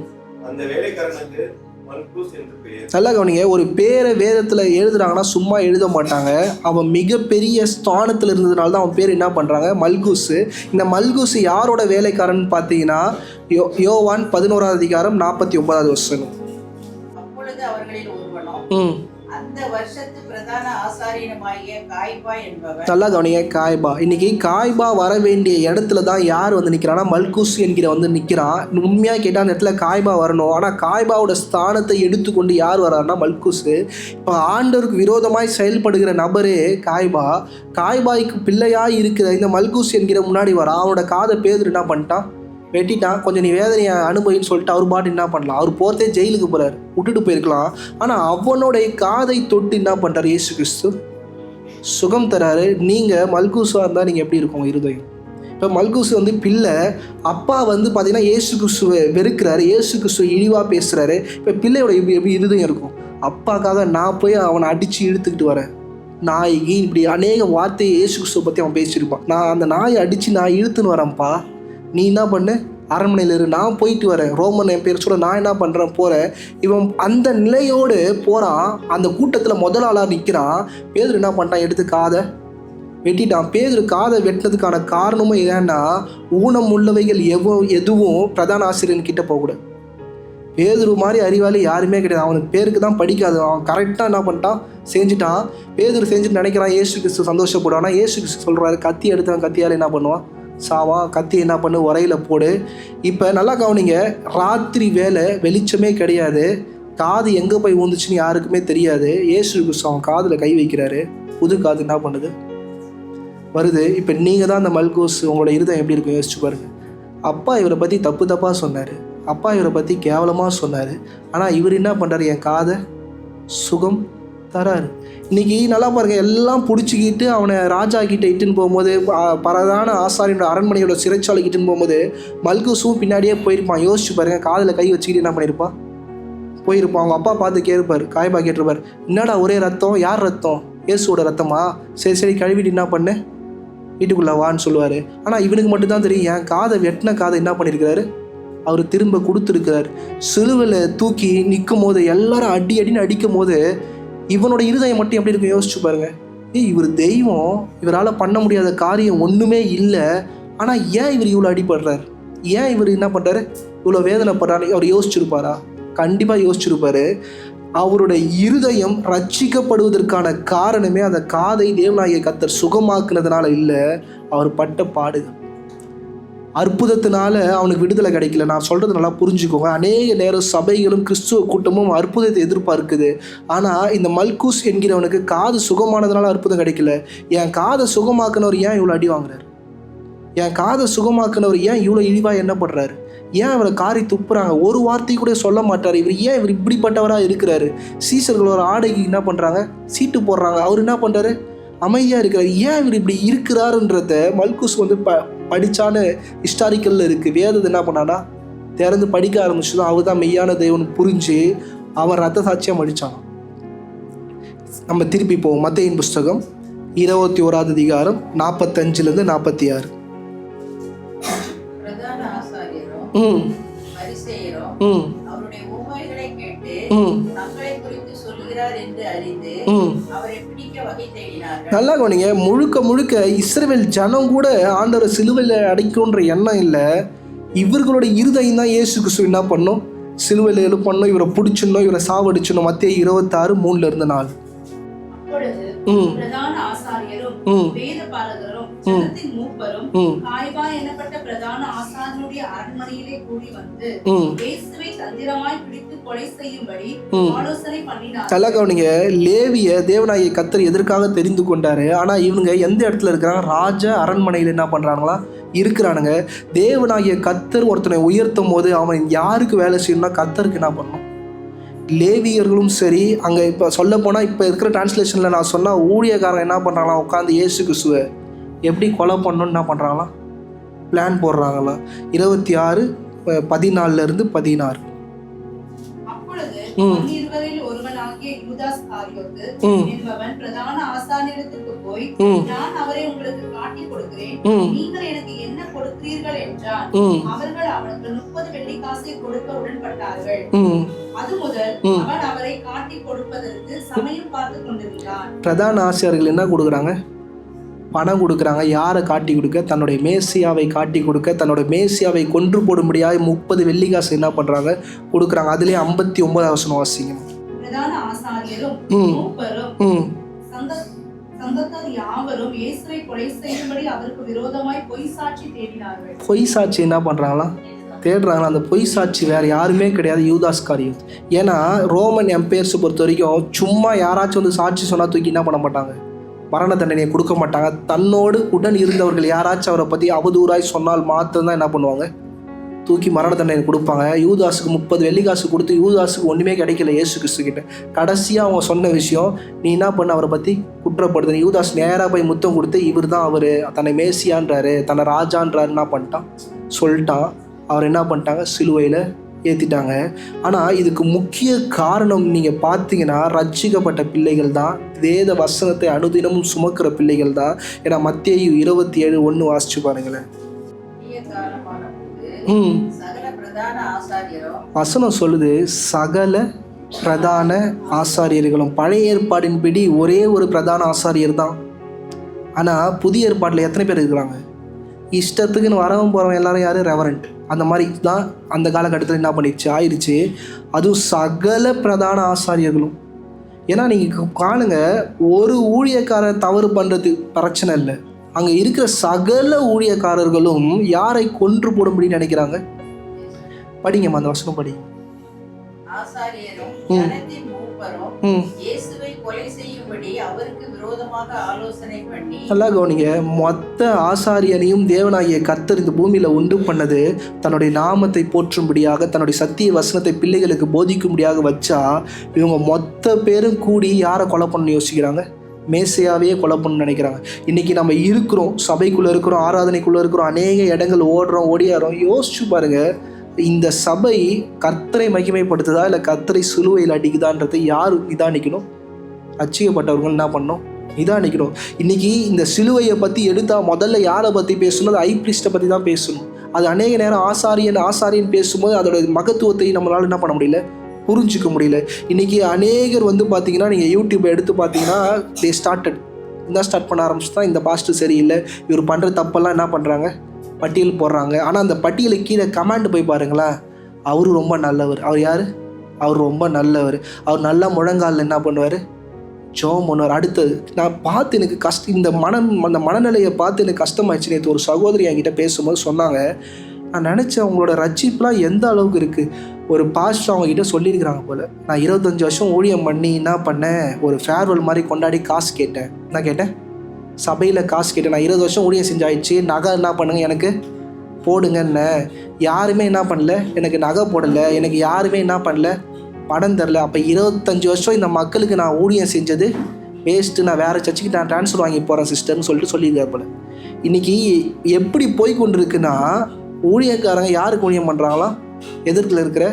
Speaker 7: அந்த வேலைக்காரனுக்கு மல்குஸ் என்று பெயர்.
Speaker 1: நல்லா கவனிங்க. ஒரு பேரை வேதத்தில் எழுதுறாங்கன்னா சும்மா எழுத மாட்டாங்க. அவன் மிகப்பெரிய ஸ்தானத்தில் இருந்ததுனால தான் அவன் பேர் என்ன பண்ணுறாங்க, மல்குஸ். இந்த மல்குஸ் யாரோட வேலைக்காரன் பார்த்தீங்கன்னா யோவான் 11வது அதிகாரம் 49வது வசனம்.
Speaker 4: அப்பொழுது அவர்களில் ஒருவனும் அந்த வருஷத்து பிரதான ஆசாரியனுமாகிய காய்பா என்பவர்.
Speaker 1: நல்லா கவனிங்க. காய்பா, இன்னைக்கு காய்பா வர வேண்டிய இடத்துல தான் யார் வந்து நிற்கிறான்னா மல்குஸ் என்கிற வந்து நிற்கிறான். உண்மையாக கேட்டால் அந்த இடத்துல காய்பா வரணும். ஆனால் காய்பாவோட ஸ்தானத்தை எடுத்துக்கொண்டு யார் வர்றாருன்னா மல்குஸ். இப்போ ஆண்டவருக்கு விரோதமாய் செயல்படுகிற நபரே காய்பா. காய்பாய்க்கு பிள்ளையாக இருக்கிற இந்த மல்குஸ் என்கிற முன்னாடி வரான். அவனோட காதை பேதுரு என்ன பண்ணிட்டான், வெட்டிட்டான். கொஞ்சம் நீ வேதனையை அனுபவின்னு சொல்லிட்டு அவர் பாட்டு என்ன பண்ணலாம், அவர் போகிறதே ஜெயிலுக்கு போகிறார், விட்டுட்டு போயிருக்கலாம். ஆனால் அவனுடைய காதை தொட்டு என்ன பண்ணுறாரு இயேசு கிறிஸ்து, சுகம் தராரு. நீங்கள் மல்குஸாக இருந்தால் நீங்கள் எப்படி இருக்கும் இருதயம்? இப்போ மல்குஸ் வந்து பிள்ளை, அப்பா வந்து பார்த்தீங்கன்னா இயேசு கிறிஸ்துவை வெறுக்கிறாரு, இயேசு கிறிஸ்துவ இழிவாக பேசுகிறாரு. இப்போ பிள்ளையோட எப்படி இருதயம் இருக்கும்? அப்பாக்காக நான் போய் அவனை அடித்து இழுத்துக்கிட்டு வரேன், நாய்க்கு இப்படி அநேக வார்த்தையை இயேசு கிறிஸ்துவை பற்றி அவன் பேசியிருப்பான். நான் அந்த நாயை அடித்து நான் இழுத்துன்னு வரேன்ப்பா, நீ என்ன பண்ணு, அரண்மனையில் இரு, நான் போயிட்டு வரேன், ரோமன் என் பேர் சொல்ல நான் என்ன பண்ணுறேன் போகிறேன். இவன் அந்த நிலையோடு போகிறான். அந்த கூட்டத்தில் முதல் ஆளாக நிற்கிறான். பேதுரு என்ன பண்ணிட்டான், எடுத்து காதை வெட்டிட்டான். பேதுரு காதை வெட்டினதுக்கான காரணமும் ஏன்னா, ஊனம் உள்ளவைகள் எதுவும் பிரதான ஆசிரியன் கிட்ட போகக்கூடாது. பேதுரு மாதிரி அறிவாளி யாருமே கிடையாது. அவனுக்கு பேருக்கு தான் படிக்காது. அவன் கரெக்டாக என்ன பண்ணிட்டான், செஞ்சுட்டான். பேதுரு செஞ்சுட்டு நினைக்கிறான் ஏசு கிறிஸ்து சந்தோஷப்படுவானா. ஏசு கிறிஸ்து சொல்கிறாரு, கத்தி எடுத்தவன் கத்தியால் என்ன பண்ணுவான், சாவா. கத்தி என்ன பண்ணு, உரையில் போடு. இப்போ நல்லா கவனிங்க. ராத்திரி வேலை, வெளிச்சமே கிடையாது, காது எங்கே போய் ஊந்துச்சுன்னு யாருக்குமே தெரியாது. ஏசு கிறிஸ்து அவன் காதில் கை வைக்கிறாரு, புது காது என்ன பண்ணுது, வருது. இப்போ நீங்கள் தான் அந்த மல்குஸ், உங்களோட இருதயம் எப்படி இருக்கும் யோசிச்சு பாருங்கள். அப்பா இவரை பற்றி தப்பாக சொன்னார், அப்பா இவரை பற்றி கேவலமாக சொன்னார். ஆனால் இவர் என்ன பண்ணுறாரு, என் காதை சுகம் தராரு. இன்றைக்கி நல்லா பாருங்கள், எல்லாம் பிடிச்சிக்கிட்டு அவனை ராஜா கிட்ட இட்டுன்னு போகும்போது, பிரதான ஆசாரியோட அரண்மனையோட சிறைச்சாலை கிட்டுன்னு போகும்போது மல்குஸும் பின்னாடியே போயிருப்பான். யோசிச்சு பாருங்கள், காதில் கை வச்சுக்கிட்டு என்ன பண்ணியிருப்பான், போயிருப்பான். அவங்க அப்பா பார்த்து கேட்பார், காய்பா கேட்டிருப்பார், என்னடா ஒரே ரத்தம், யார் ரத்தம், இயேசுவோட ரத்தமா, சரி கழுவிட்டு என்ன பண்ணு, வீட்டுக்குள்ளே வான்னு சொல்லுவார். ஆனால் இவனுக்கு மட்டும்தான் தெரியும், என் காதை வெட்டின காதை என்ன பண்ணியிருக்கிறாரு, அவர் திரும்ப கொடுத்துருக்கிறார். சிலுவையில் தூக்கி நிற்கும் போது எல்லாரும் அடின்னு அடிக்கும் போது இவனோட இருதயம் மட்டும் எப்படி இருக்கும் யோசிச்சு பாருங்க. இவர் தெய்வம், இவரால் பண்ண முடியாத காரியம் ஒன்றுமே இல்லை. ஆனால் ஏன் இவர் இவ்வளோ அடிபடுறார், ஏன் இவர் என்ன பண்ணுறாரு, இவ்வளோ வேதனைப்படுறாரு? அவர் யோசிச்சிருப்பாரா? கண்டிப்பாக யோசிச்சிருப்பாரு. அவரோட இருதயம் ரட்சிக்கப்படுவதற்கான காரணமே அந்த காதை தேவனாகிய கர்த்தர் சுகமாக்குனதுனால இல்லை, அவர் பட்ட பாடுகள். அற்புதத்தினால அவனுக்கு விடுதலை கிடைக்கல. நான் சொல்கிறது நல்லா புரிஞ்சுக்கோங்க. அநேக நேரம் சபைகளும் கிறிஸ்துவ கூட்டமும் அற்புதத்தை எதிர்பார்க்குது. ஆனால் இந்த மல்குஸ் என்கிறவனுக்கு காது சுகமானதுனால அற்புதம் கிடைக்கல. என் காதை சுகமாக்குனவர் ஏன் இவ்வளோ அடி வாங்குறாரு, என் காதை சுகமாக்குனவர் ஏன் இவ்வளோ இழிவாக என்ன பண்ணுறாரு, ஏன் அவரை காரி துப்புறாங்க, ஒரு வார்த்தை கூட சொல்ல மாட்டார். இவர் இப்படிப்பட்டவராக இருக்கிறாரு. சீசர்கள் ஒரு ஆடைக்கு என்ன பண்ணுறாங்க, சீட்டு போடுறாங்க, அவர் என்ன பண்ணுறாரு, அமைதியாக இருக்கிறார். ஏன் இவர் இப்படி இருக்கிறாருன்றத மல்குஸ் வந்து படித்தான்னு ஹிஸ்டாரிக்கலில் இருக்குது. வேதத்தை என்ன பண்ணானா திறந்து படிக்க ஆரம்பிச்சுதான் அவர் தான் மெய்யான தெய்வன் புரிஞ்சு அவன் ரத்த சாட்சியாக மடித்தான். நம்ம திருப்பி போவோம். மத்தேயின் புஸ்தகம் 21வது அதிகாரம் 45லேருந்து 46.
Speaker 4: பிரதான ஆசாரியரும் பரிசேயரும் அவருடைய உண்மைகளை கேட்டு தங்களை குறித்து சொல்கிறார் என்று அறிந்து அவரை பிடிக்க வகை தேடினார்கள்.
Speaker 1: நல்லா கவனிங்க. முழுக்க இஸ்ரவேல் ஜனம் கூட ஆண்டவரை சிலுவையில் அடைக்கும்ன்ற எண்ணம் இல்லை. இவர்களோட இருதயம் தான் இயேசு கிறிஸ்து என்ன பண்ணும், சிலுவையில் எழுப்பணும், இவரை பிடிச்சிடணும், இவரை சாவடிச்சிடணும். மத்தேயு 26:3-4.
Speaker 6: அப்பொழுது பிரதான ஆசாரியரும் வேதபாரகரும் ஜனத்தின் மூப்பரும் காய்பா எனப்பட்ட பிரதான ஆசாரியனுடைய அரண்மனையிலே கூடி வந்து இயேசுவை தந்திரமாய் பிடித்து கொலை செய்யும்படி ஆலோசனை பண்ணினார். நல்லா கவனிங்க, லேவிய தேவனாகிய கர்த்தர் எதற்காக தெரிந்து கொண்டாரு? ஆனா இவங்க எந்த இடத்துல இருக்கிறாங்க? ராஜ அரண்மனையில் என்ன பண்றாங்களா இருக்கிறானுங்க. தேவனாகிய கர்த்தர் ஒருத்தனை உயர்த்தும் போது அவன் யாருக்கு வேலை செய்யணும்னா கர்த்தருக்கு என்ன பண்ணணும்? லேவியர்களும் சரி, அங்கே இப்போ சொல்ல போனால் இப்போ இருக்கிற டிரான்ஸ்லேஷனில் நான் சொன்னால் ஊழியக்காரன் என்ன பண்ணுறாங்களாம், உட்காந்து இயேசு கிறிஸ்துவை எப்படி கொலை பண்ணணும்னு என்ன பண்ணுறாங்களாம், பிளான் போடுறாங்களாம். 26:14-16. அப்பொழுது ஒருவனாகிய யூதாஸ் காரியோத்து என்பவன் பிரதான ஆசாரியனிடத்திற்கு போய், நான் அவரை உங்களுக்கு காட்டி கொடுக்கிறேன், நீங்கள் எனக்கு என்ன கொடுக்கிறீர்கள் என்றான். அவர்கள் அவனுக்கு 30 வெள்ளிக்காசை கொடுக்க உடன்பட்டார்கள். அது முதல் அவன் அவரை காட்டி கொடுப்பதற்கு சமயம் பார்த்து கொண்டிருந்தான். பிரதான ஆசாரியர்கள் என்ன கொடுக்குறாங்க? பணம் கொடுக்குறாங்க. யாரை காட்டி கொடுக்க? தன்னுடைய மேசியாவை காட்டி கொடுக்க. தன்னுடைய மேசியாவை கொன்று போடும்படியாக 30 வெள்ளிக்காசு என்ன பண்றாங்க? கொடுக்குறாங்க. அதுலேயே 59 வசனம் வாசிங்க. பிரதான ஆசாரியரும் மூப்பரும் சங்கத்தார் யாவரும் இயேசுவை கொலை செய்யும்படி அவருக்கு விரோதமாய் பொய் சாட்சி தேடினார்கள். பொய் சாட்சி என்ன பண்றாங்களா? தேடுறாங்களா? அந்த பொய் சாட்சி வேறு யாருமே கிடையாது, யூதாஸ் காரியோத். ஏன்னா ரோமன் எம்பையர்ஸை பொறுத்த வரைக்கும் சும்மா யாராச்சும் வந்து சாட்சி சொன்னால் தூக்கி என்ன பண்ண மாட்டாங்க, மரண தண்டனையை கொடுக்க மாட்டாங்க. தன்னோடு உடன் இருந்தவர்கள் யாராச்சும் அவரை பற்றி அவதூறாய் சொன்னால் மாத்திரம்தான் என்ன பண்ணுவாங்க, தூக்கி மரண தண்டனை கொடுப்பாங்க. யூதாஸுக்கு 30 வெள்ளிக்காசு கொடுத்து யூதாஸுக்கு ஒன்றுமே கிடைக்கல இயேசு கிறிஸ்து கிட்ட. கடைசியாக அவங்க சொன்ன விஷயம், நீ என்ன பண்ண அவரை பற்றி குற்றப்படுது. யூதாஸ் நேராக போய் முத்தம் கொடுத்து இவர் தான் அவர், தன்னை மேசியான்றாரு, தன்னை ராஜான்றாரு என்ன பண்ணிட்டான் சொல்லிட்டான். அவர் என்ன பண்ணிட்டாங்க, சிலுவையில் ஏற்றிட்டாங்க. ஆனால் இதுக்கு முக்கிய காரணம் நீங்கள் பார்த்தீங்கன்னா ரட்சிக்கப்பட்ட பிள்ளைகள் தான், வேத வசனத்தை அனுதினமும் சுமக்கிற பிள்ளைகள் தான். ஏன்னா மத்தேயு 27:1 வாசிச்சு பாருங்களேன். வசனம் சொல்லுது, சகல பிரதான ஆசாரியர்களும். பழைய ஏற்பாடின்படி ஒரே ஒரு பிரதான ஆசாரியர் தான். ஆனால் புதிய ஏற்பாட்டில் எத்தனை பேர் இருக்கிறாங்க? இஷ்டத்துக்குன்னு வரவும் போகிறவன் எல்லாரும் யார்? ரெவரண்ட். அந்த மாதிரி தான் அந்த காலகட்டத்தில் என்ன பண்ணிடுச்சு ஆயிடுச்சு. அதுவும் சகல பிரதான ஆசாரியர்களும். ஏன்னா நீங்கள் காணுங்க, ஒரு ஊழியக்காரர் தவறு பண்ணுறது பிரச்சனை இல்லை, அங்கே இருக்கிற சகல ஊழியக்காரர்களும் யாரை கொன்று போடும்படின்னு நினைக்கிறாங்க. படிங்கம்மா அந்த வசனம் படி. நல்லா கவனிங்க, மொத்த ஆசாரியனையும் தேவனாகிய கர்த்தர் இந்த பூமியில உண்டு பண்ணது தன்னுடைய நாமத்தை போற்றும்படியாக, தன்னுடைய சத்திய வசனத்தை பிள்ளைகளுக்கு போதிக்கும்படியாக வச்சா, இவங்க மொத்த பேரும் கூடி யாரை கொலை பண்ண யோசிக்கிறாங்க? மேசையாவே கொலை பண்ண நினைக்கிறாங்க. இன்னைக்கு நம்ம இருக்கிறோம், சபைக்குள்ள இருக்கிறோம், ஆராதனைக்குள்ள இருக்கிறோம், அநேக இடங்கள் ஓடியாரோம். யோசிச்சு பாருங்க, இந்த சபை கர்த்தரை மகிமைப்படுத்துதா இல்லை கர்த்தரை சிலுவையில் அடிக்குதான்றதை யார் நிதானிக்கணும்? ரட்சிக்கப்பட்டவர்கள் என்ன பண்ணணும்? நிதானிக்கணும். இன்னைக்கு இந்த சிலுவையை பற்றி எடுத்தால் முதல்ல யாரை பற்றி பேசணும்? அது ஐப்ரிஸ்ட்டை பற்றி தான் பேசணும். அது அநேக நேரம் ஆசாரியன் பேசும்போது அதோட மகத்துவத்தை நம்மளால் என்ன பண்ண முடியல, புரிஞ்சிக்க முடியல. இன்றைக்கி அநேகர் வந்து பார்த்தீங்கன்னா, நீங்கள் யூடியூப்பை எடுத்து பார்த்தீங்கன்னா ஸ்டார்ட் பண்ண ஆரம்பிச்சு தான், இந்த பாஸ்டர் சரியில்லை, இவர் பண்ணுற தப்பெல்லாம் என்ன பண்ணுறாங்க, பட்டியல் போடுறாங்க. ஆனால் அந்த பட்டியலுக்கு கீழே கமாண்ட் போய் பாருங்களேன், அவரு ரொம்ப நல்லவர். அவர் யார்? அவர் ரொம்ப நல்லவர். அவர் நல்லா முழங்காலில் என்ன பண்ணுவார், ஜெபம் பண்ணுவார். அடுத்தது நான் பார்த்து எனக்கு அந்த மனநிலையை பார்த்து எனக்கு கஷ்டமாயிடுச்சு. நேற்று ஒரு சகோதரி என்கிட்ட பேசும்போது சொன்னாங்க, நான் நினச்சேன் அவங்களோட ரட்சிப்புலாம் எந்த அளவுக்கு இருக்குது. ஒரு பாஸ்டர் அவங்ககிட்ட சொல்லியிருக்கிறாங்க போல், நான் 25 வருஷம் ஊழியம் பண்ணி என்ன பண்ணேன், ஒரு ஃபேர்வெல் மாதிரி கொண்டாடி காசு கேட்டேன். என்ன கேட்டேன்? சபையில் காசு கேட்டேன். நான் 20 வருஷம் ஊழியம் செஞ்சாயிடுச்சு, நகை என்ன பண்ணுங்க எனக்கு போடுங்கன்னு. யாருமே என்ன பண்ணல, எனக்கு நகை போடலை, எனக்கு யாருமே என்ன பண்ணல, பணம் தரல. அப்போ 25 வருஷம் இந்த மக்களுக்கு நான் ஊழியம் செஞ்சது வேஸ்ட்டு, நான் வேறு சர்ச்சுக்கு நான் ட்ரான்ஸ்ஃபர் வாங்கி போகிறேன் சிஸ்டர்னு சொல்லியிருக்காரு போல். இன்றைக்கி எப்படி போய் கொண்டு இருக்குன்னா, ஊழியக்காரங்க யாருக்கு ஊழியம் பண்ணுறாங்களா? எதிர்க்கில் இருக்கிற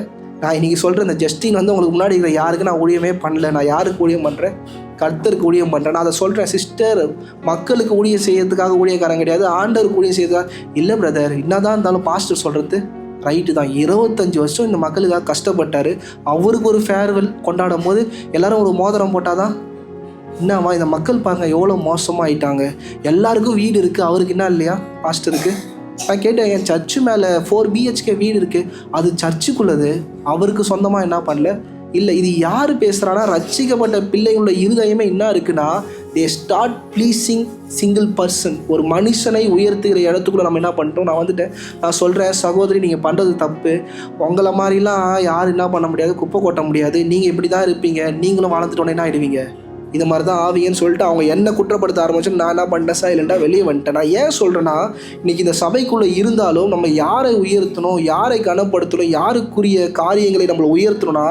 Speaker 6: நான் இன்றைக்கி சொல்கிறேன், இந்த ஜஸ்டின் வந்து உங்களுக்கு முன்னாடி இருக்கிற யாருக்கு நான் ஊழியமே பண்ணல, நான் யாருக்கு ஊழியம் பண்ணுறேன், கர்த்தருக்கு ஊழியம் பண்ணுறேன். நான் அதை சொல்கிறேன் சிஸ்டர், மக்களுக்கு ஊழியம் செய்யறதுக்காக ஊழியக்காரங்க கிடையாது, ஆண்டவருக்கு ஊழியம் செய்யறதுக்காக இல்லை பிரதர். என்னதான் இருந்தாலும் பாஸ்டர் சொல்கிறது ரைட்டு தான். 25 வருஷம் இந்த மக்களுக்காக கஷ்டப்பட்டார். அவருக்கு ஒரு ஃபேர்வெல் கொண்டாடும் போது எல்லாரும் ஒரு மோதிரம் போட்டால் தான் என்னம்மா, இந்த மக்கள் பாருங்க எவ்வளோ மோசமாக ஆயிட்டாங்க. எல்லாருக்கும் வீடு இருக்குது, அவருக்கு என்ன இல்லையா? பாஸ்டருக்கு நான் கேட்டேன், என் சர்ச்சு மேலே 4 BHK வீடு இருக்குது, அது சர்ச்சுக்குள்ளது, அவருக்கு சொந்தமாக என்ன பண்ணல? இல்லை. இது யார் பேசுகிறான்னா, ரட்சிக்கப்பட்ட பிள்ளைங்களோட இருதயமே என்ன இருக்குன்னா, they start pleasing single person. ஒரு மனுஷனை உயர்த்துகிற இடத்துக்குள்ளே நம்ம என்ன பண்ணிட்டோம்? நான் சொல்கிறேன், சகோதரி நீங்கள் பண்ணுறது தப்பு. உங்களை மாதிரிலாம் யாரும் என்ன பண்ண முடியாது, குப்பை கொட்ட முடியாது. நீங்கள் இப்படி தான் இருப்பீங்க, நீங்களும் வளர்ந்துட்டோன்னே என்ன ஆகிடுவீங்க, இது மாதிரி தான் ஆவீங்கன்னு சொல்லிட்டு அவங்க என்ன குற்றப்படுத்த ஆரம்பிச்சு நான் என்ன பண்ணிட்டேன், சைலண்டாக வெளியே வந்துட்டேன். நான் ஏன் சொல்கிறேன்னா, இன்றைக்கி இந்த சபைக்குள்ளே இருந்தாலும் நம்ம யாரை உயர்த்தணும், யாரை கனப்படுத்தணும், யாருக்குரிய காரியங்களை நம்மளை உயர்த்தணும்னா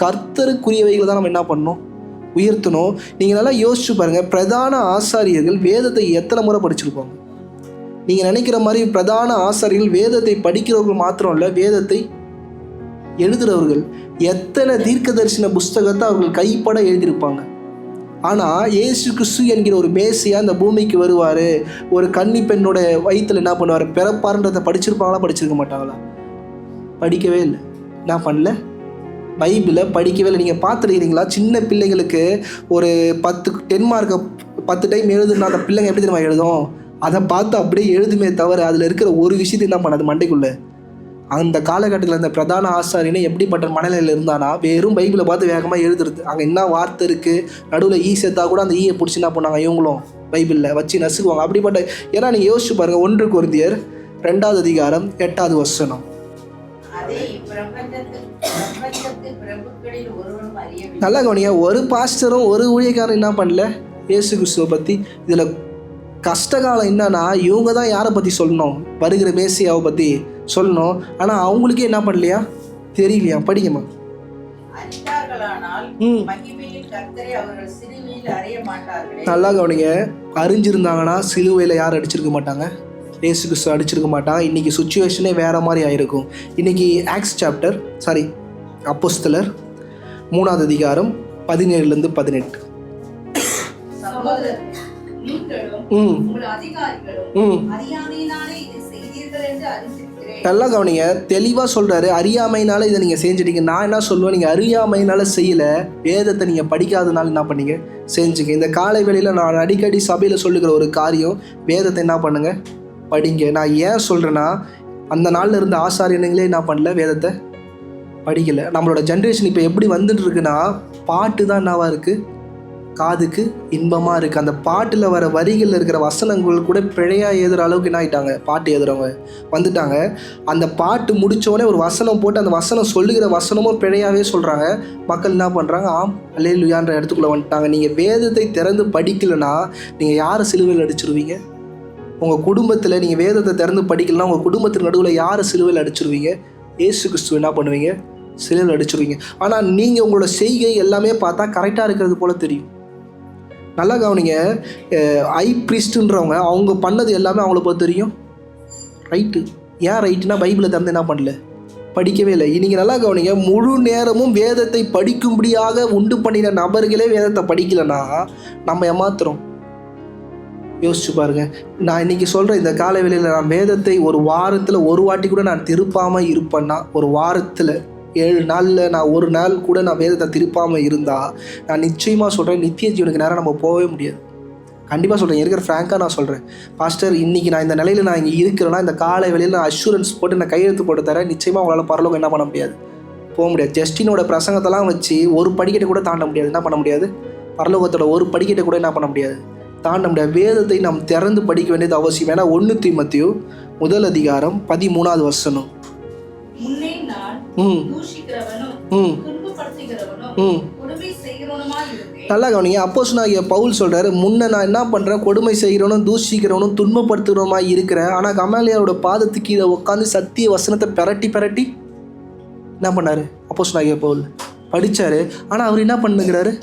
Speaker 6: கர்த்தருக்குரியவைகளை தான் நம்ம என்ன பண்ணணும், உயர்த்தணும். நீங்கள் நல்லா யோசிச்சு பாருங்கள், பிரதான ஆசாரியர்கள் வேதத்தை எத்தனை முறை படிச்சிருப்பாங்க? நீங்கள் நினைக்கிற மாதிரி பிரதான ஆசாரியர்கள் வேதத்தை படிக்கிறவர்கள் மாத்திரம் இல்லை, வேதத்தை எழுதுகிறவர்கள் எத்தனை தீர்க்க தரிசன புஸ்தகத்தை அவர்கள் கைப்பட எழுதியிருப்பாங்க. ஆனால் இயேசு கிறிஸ்து என்கிற ஒரு மேசியா இந்த பூமிக்கு வருவார், ஒரு கன்னி பெண்ணோட வயிற்றில் என்ன பண்ணுவார், பிறப்பாருன்றதை படிச்சிருப்பாங்களா, படிச்சிருக்க மாட்டாங்களா? படிக்கவே இல்லை. என்ன பண்ணல? பைபிளை படிக்கவே இல்லை. நீங்கள் பார்த்துருக்கிறீங்களா? சின்ன பிள்ளைங்களுக்கு ஒரு 10 மார்க்கை 10 டைம் எழுதுனா அந்த பிள்ளைங்க எப்படி தெரியுமா எழுதும்? அதை பார்த்து அப்படியே எழுதுமே தவிர அதில் இருக்கிற ஒரு விஷயத்தை என்ன பண்ணாது மண்டைக்குள்ளே. அந்த காலகட்டத்தில் அந்த பிரதான ஆசாரியனே எப்படிப்பட்ட மனநிலையில் இருந்தானா, வெறும் பைபிளை பார்த்து வேகமாக எழுதுறது. அங்கே என்ன வார்த்தை இருக்குது, நடுவில் ஈ சேர்த்தா கூட அந்த ஈயை பிடிச்சி என்ன பண்ணாங்க, இவங்களும் பைபிளில் வச்சு நசுக்குவாங்க. அப்படிப்பட்ட, ஏன்னா நீங்கள் யோசிச்சு பாருங்கள், 1 கொரிந்தியர் 2வது அதிகாரம் 8வது வசனம். நல்லா கவனிங்க, ஒரு பாஸ்டரும் ஒரு ஊழியக்காரரும் என்ன பண்ணல இயேசு கிறிஸ்துவை பற்றி. இதில் கஷ்டகாலம் என்னன்னா, இவங்க தான் யாரை பற்றி சொல்லணும், வருகிற மேசியாவை பற்றி சொல்லணும். ஆனால் அவங்களுக்கே என்ன பண்ணலையா, தெரியலையா. படிக்கமா. நல்லா கவனிங்க, அறிஞ்சிருந்தாங்கன்னா சிலுவையில் யார் அடிச்சிருக்க மாட்டாங்க, இயேசு கிறிஸ்து அடிச்சிருக்க மாட்டாங்க. இன்றைக்கி சுச்சுவேஷனே வேறு மாதிரி ஆகிருக்கும். இன்றைக்கி அப்போஸ்தலர் 3வது அதிகாரம் 17லேருந்து 18. நல்லா கவனிங்க, தெளிவாக சொல்கிறாரு, அறியாமையினால இதை நீங்கள் செஞ்சிட்டீங்க. நான் என்ன சொல்லுவேன், நீங்கள் அறியாமையினால செய்யலை, வேதத்தை நீங்கள் படிக்காதனால என்ன பண்ணீங்க, செஞ்சுங்க. இந்த காலை வேளையில் நான் அடிக்கடி சபையில் சொல்லுகிற ஒரு காரியம், வேதத்தை என்ன பண்ணுங்க, படிங்க. நான் ஏன் சொல்கிறேன்னா, அந்த நாளில் இருந்த ஆசாரியனுங்களே என்ன பண்ணல, வேதத்தை படிக்கலை. நம்மளோட ஜென்ரேஷன் இப்போ எப்படி வந்துட்டு இருக்குன்னா, பாட்டு தான் என்னவாக இருக்குது, காதுக்கு இன்பமாக இருக்குது. அந்த பாட்டில் வர வரிகளில் இருக்கிற வசனங்கள் கூட பிழையாக எழுதுகிற அளவுக்கு என்ன ஆகிட்டாங்க, பாட்டு எழுதுகிறவங்க வந்துட்டாங்க. அந்த பாட்டு முடித்தோடனே ஒரு வசனம் போட்டு அந்த வசனம் சொல்லுகிற வசனமும் பிழையாகவே சொல்கிறாங்க. மக்கள் என்ன பண்ணுறாங்க, ஆம் அல்லேலூயான்ற இடத்துக்குள்ளே வந்துட்டாங்க. நீங்கள் வேதத்தை திறந்து படிக்கலைன்னா நீங்கள் யாரை சிலுவையில் அடிச்சிருவீங்க? உங்கள் குடும்பத்தில் நீங்கள் வேதத்தை திறந்து படிக்கலைன்னா உங்கள் குடும்பத்தின் நடுவில் யாரை சிலுவையில் அடிச்சிருவீங்க? இயேசு கிறிஸ்துவ என்ன பண்ணுவீங்க, சிலுவையில் அடிச்சிருவீங்க. ஆனால் நீங்கள் உங்களோட செய்கை எல்லாமே பார்த்தா கரெக்டாக இருக்கிறது போல் தெரியும். நல்லா கவனிங்க, ஐ ப்ரீஸ்ட்டுன்றவங்க அவங்க பண்ணது எல்லாமே அவங்கள பொறுத்த தெரியும் ரைட்டு. ஏன் ரைட்டுனா, பைபிளை திறந்து என்ன பண்ணல, படிக்கவே இல்லை. நீங்கள் நல்லா கவனிங்க, முழு நேரமும் வேதத்தை படிக்கும்படியாக உண்டு பண்ணின நபர்களே வேதத்தை படிக்கலைன்னா நம்ம ஏமாத்துறோம். யோசிச்சு பாருங்கள். நான் இன்றைக்கி சொல்கிறேன், இந்த கால வேளையில் நான் வேதத்தை ஒரு வாரத்தில் ஒரு வாட்டி கூட நான் திருப்பாமல் இருப்பேன்னா, ஒரு வாரத்தில் 7 நாளில் நான் ஒரு நாள் கூட நான் வேதத்தை திருப்பாமல் இருந்தால், நான் நிச்சயமாக சொல்கிறேன், நித்திய ஜீவனுக்கு நேரம் நம்ம போகவே முடியாது. கண்டிப்பாக சொல்கிறேன், இருக்கிற ஃப்ராங்காக நான் சொல்கிறேன். பாஸ்டர், இன்றைக்கி நான் இந்த நிலையில் நான் இங்கே இருக்கிறேன்னா, இந்த காலை வேளையில் நான் அஷூரன்ஸ் போட்டு நான் கையெழுத்து போட்டு தரேன், நிச்சயமாக உங்களால் பரலோகம் என்ன பண்ண முடியாது, போக முடியாது. ஜஸ்டினோட பிரசங்கத்தெல்லாம் வச்சு ஒரு படிக்கட்டை கூட தாண்ட முடியாது. என்ன பண்ண முடியாது, பரலோகத்தோட ஒரு படிக்கட்டை கூட என்ன பண்ண முடியாது, தாண்ட முடியாது. வேதத்தை நாம் திறந்து படிக்க வேண்டியது அவசியம். ஏன்னா 1 தீமோத்தேயு 1 அதிகாரம் 13வது வசனம். நல்லா கவனிங்க, அப்போஸ்தலனாகிய பவுல் சொல்கிறாரு, முன்ன நான் என்ன பண்ணுறேன், கொடுமை செய்கிறவனும் தூஷிக்கிறவனும் துன்பப்படுத்துகிறவனுமாய் இருக்கிறேன். ஆனால் கமாலியாரோட பாதத்துக்கு கீழே உட்காந்து சத்திய வசனத்தை பிரட்டி என்ன பண்ணார், அப்போஸ்தலனாகிய பவுல் படித்தார். ஆனால் அவர் என்ன பண்ணுகிறாரு,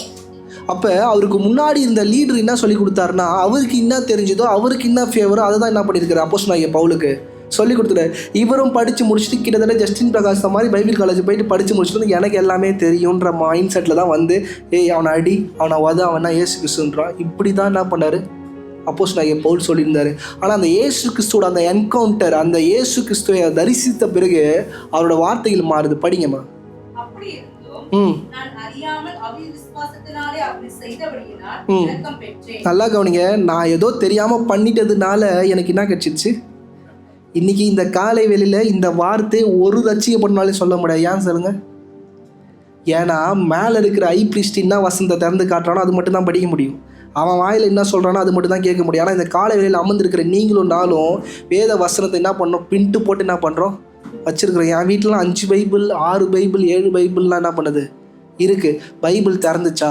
Speaker 6: அப்போ அவருக்கு முன்னாடி இருந்த லீடர் என்ன சொல்லி கொடுத்தாருன்னா, அவருக்கு என்ன தெரிஞ்சதோ, அவருக்கு என்ன ஃபேவரோ அதை தான் என்ன பண்ணியிருக்காரு அப்போஸ்தலனாகிய பவுலுக்கு சொல்லி கொடுத்துட்டாரு. இவரும் படித்து முடிச்சுட்டு கிட்டத்தட்ட ஜஸ்டின் பிரகாஷ் மாதிரி பைபிள் காலேஜ் போயிட்டு படித்து முடிச்சுட்டு எனக்கு எல்லாமே தெரியுன்ற மைண்ட் செட்டில் தான் வந்து, அவனை அடி, அவனை அவனா ஏசு கிறிஸ்துன்றான். இப்படி தான் என்ன பண்ணார் அப்போஸ்தலனாகிய பவுல் சொல்லியிருந்தார். ஆனால் அந்த ஏசு கிறிஸ்துவோட அந்த என்கவுண்டர், அந்த ஏசு கிறிஸ்துவை தரிசித்த பிறகு அவரோட வார்த்தைகள் மாறுது. படிங்கம்மா. நல்லா கவனிங்க, நான் ஏதோ தெரியாமல் பண்ணிட்டதுனால எனக்கு என்ன கிடைச்சிச்சு, இன்னைக்கு இந்த காலை வேளையில் இந்த வார்த்தை ஒரு ரட்சிக்கப்பட்டனாலே சொல்ல முடியாது. ஏன் சொல்லுங்க? ஏன்னா மேலே இருக்கிற ஐ பிரிஸ்ட் என்ன வசனத்தை திறந்து காட்டுறானோ அது மட்டும் தான் படிக்க முடியும். அவன் வாயில் என்ன சொல்கிறானோ அது மட்டும் தான் கேட்க முடியும். ஆனால் இந்த காலை வேளையில் அமர்ந்திருக்கிற நீங்களும் நாளும் வேத வசனத்தை என்ன பண்ணோம்? பின்ட்டு போட்டு என்ன பண்ணுறோம்? வச்சுருக்குறோம். என் வீட்டிலலாம் 5 பைபிள் 6 பைபிள் 7 பைபிள்லாம் என்ன பண்ணுது இருக்குது. பைபிள் திறந்துச்சா?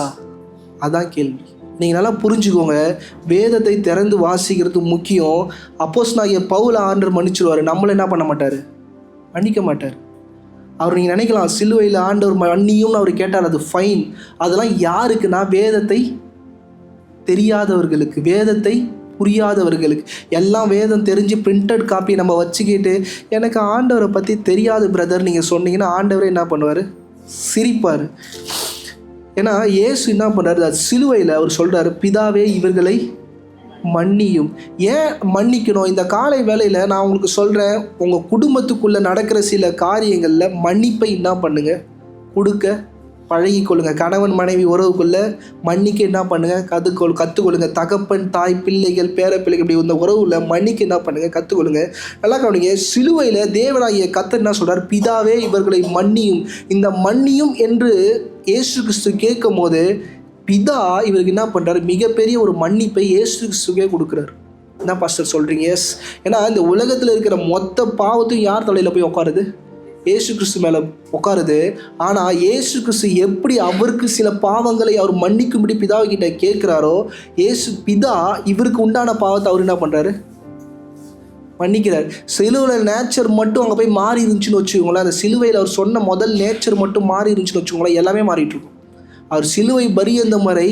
Speaker 6: அதான் கேள்வி. நீங்கள் நல்லா புரிஞ்சுக்கோங்க, வேதத்தை திறந்து வாசிக்கிறது முக்கியம். அப்போஸ்தலனாகிய பவுலை ஆண்டவர் மன்னிச்சிடுவார், நம்மளை என்ன பண்ண மாட்டார்? மன்னிக்க மாட்டார். அவர் நீங்கள் நினைக்கலாம் சிலுவையில் ஆண்டவர் மன்னியும்னு அவர் கேட்டார், அது ஃபைன். அதெல்லாம் யாருக்குன்னா வேதத்தை தெரியாதவர்களுக்கு, வேதத்தை புரியாதவர்களுக்கு. எல்லாம் வேதம் தெரிஞ்சு பிரிண்டட் காப்பி நம்ம வச்சுக்கிட்டு எனக்கு ஆண்டவரை பற்றி தெரியாது பிரதர் நீங்கள் சொன்னீங்கன்னா ஆண்டவரே என்ன பண்ணுவார்? சிரிப்பார். ஏன்னா இயேசு என்ன பண்ணுறாரு? அது சிலுவையில் அவர் சொல்கிறாரு, பிதாவே இவர்களை மன்னியும். ஏன் மன்னிக்கணும்? இந்த காலை வேளையில் நான் உங்களுக்கு சொல்கிறேன், உங்கள் குடும்பத்துக்குள்ளே நடக்கிற சில காரியங்களில் மன்னிப்பை என்ன பண்ணுங்க? கொடுக்க பழகிக்கொள்ளுங்க. கணவன் மனைவி உறவுக்குள்ளே மன்னிக்க என்ன பண்ணுங்கள்? கற்றுக்கொள்ளுங்க. தகப்பன் தாய் பிள்ளைகள் பேர பிள்ளைகள் இப்படி இந்த உறவுல மன்னிக்க என்ன பண்ணுங்கள்? கற்றுக்கொள்ளுங்க. நல்லா கவனிங்க, சிலுவையில் தேவனாகிய கர்த்தர் என்ன சொல்கிறார்? பிதாவே இவர்களை மன்னியும். இந்த மன்னியும் என்று இயேசு கிறிஸ்து கேட்கும் போது பிதா இவருக்கு என்ன பண்ணுறாரு? மிகப்பெரிய ஒரு மன்னிப்பை இயேசு கிறிஸ்துவே கொடுக்குறாரு. என்ன பாஸ்டர் சொல்கிறீங்க? எஸ். ஏன்னா இந்த உலகத்தில் இருக்கிற மொத்த பாவத்தையும் யார் தலையில் போய் உட்காருது? இயேசு கிறிஸ்து மேலே உட்காருது. ஆனால் இயேசு கிறிஸ்து எப்படி அவருக்கு சில பாவங்களை அவர் மன்னிக்கும்படி பிதாவுக்கிட்ட கேட்குறாரோ, பிதா இவருக்கு உண்டான பாவத்தை அவர் என்ன பண்ணுறாரு? மன்னிக்கிறார். சிலுவையில் நேச்சர் மட்டும் அங்கே போய் மாறி இருந்துச்சுன்னு வச்சுக்கோங்களேன், அந்த சிலுவையில் அவர் சொன்ன முதல் நேச்சர் மட்டும் மாறி இருந்துச்சுன்னு வச்சுக்கோங்களேன், எல்லாமே மாறிட்டு இருக்கும். அவர் சிலுவை பரியந்த முறை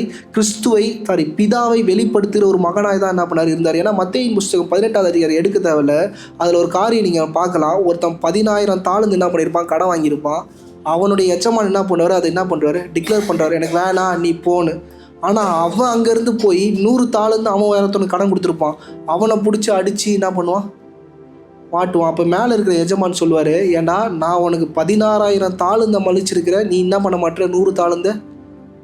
Speaker 6: பிதாவை வெளிப்படுத்துகிற ஒரு மகனாய் தான் என்ன பண்ணார்? இருந்தார். ஏன்னா மத்தேயின் புஸ்தகம் 18ஆம் அதிகாரம் எடுக்க தேவையில்ல, அதில் ஒரு காரியம் நீங்கள் பார்க்கலாம். ஒருத்தன் 10,000 தாளந்து என்ன பண்ணியிருப்பான்? கடன் வாங்கியிருப்பான். அவனுடைய எச்சமான் என்ன பண்ணுவார்? அதை என்ன பண்ணுறாரு? டிக்ளேர் பண்ணுறாரு, எனக்கு வேணாம் நீ போன்னு. ஆனால் அவன் அங்கேருந்து போய் 100 தாளந்து அவன் வேறத்தவனுக்கு கடன் கொடுத்துருப்பான். அவனை பிடிச்சி அடித்து என்ன பண்ணுவான்? மாட்டுவான். அப்போ மேலே இருக்கிற எஜமான் சொல்லுவார், ஏண்டா நான் உனக்கு 16,000 தாளந்த மன்னிச்சிருக்கிறேன், நீ என்ன பண்ண மாட்டேற? 100 தாளந்த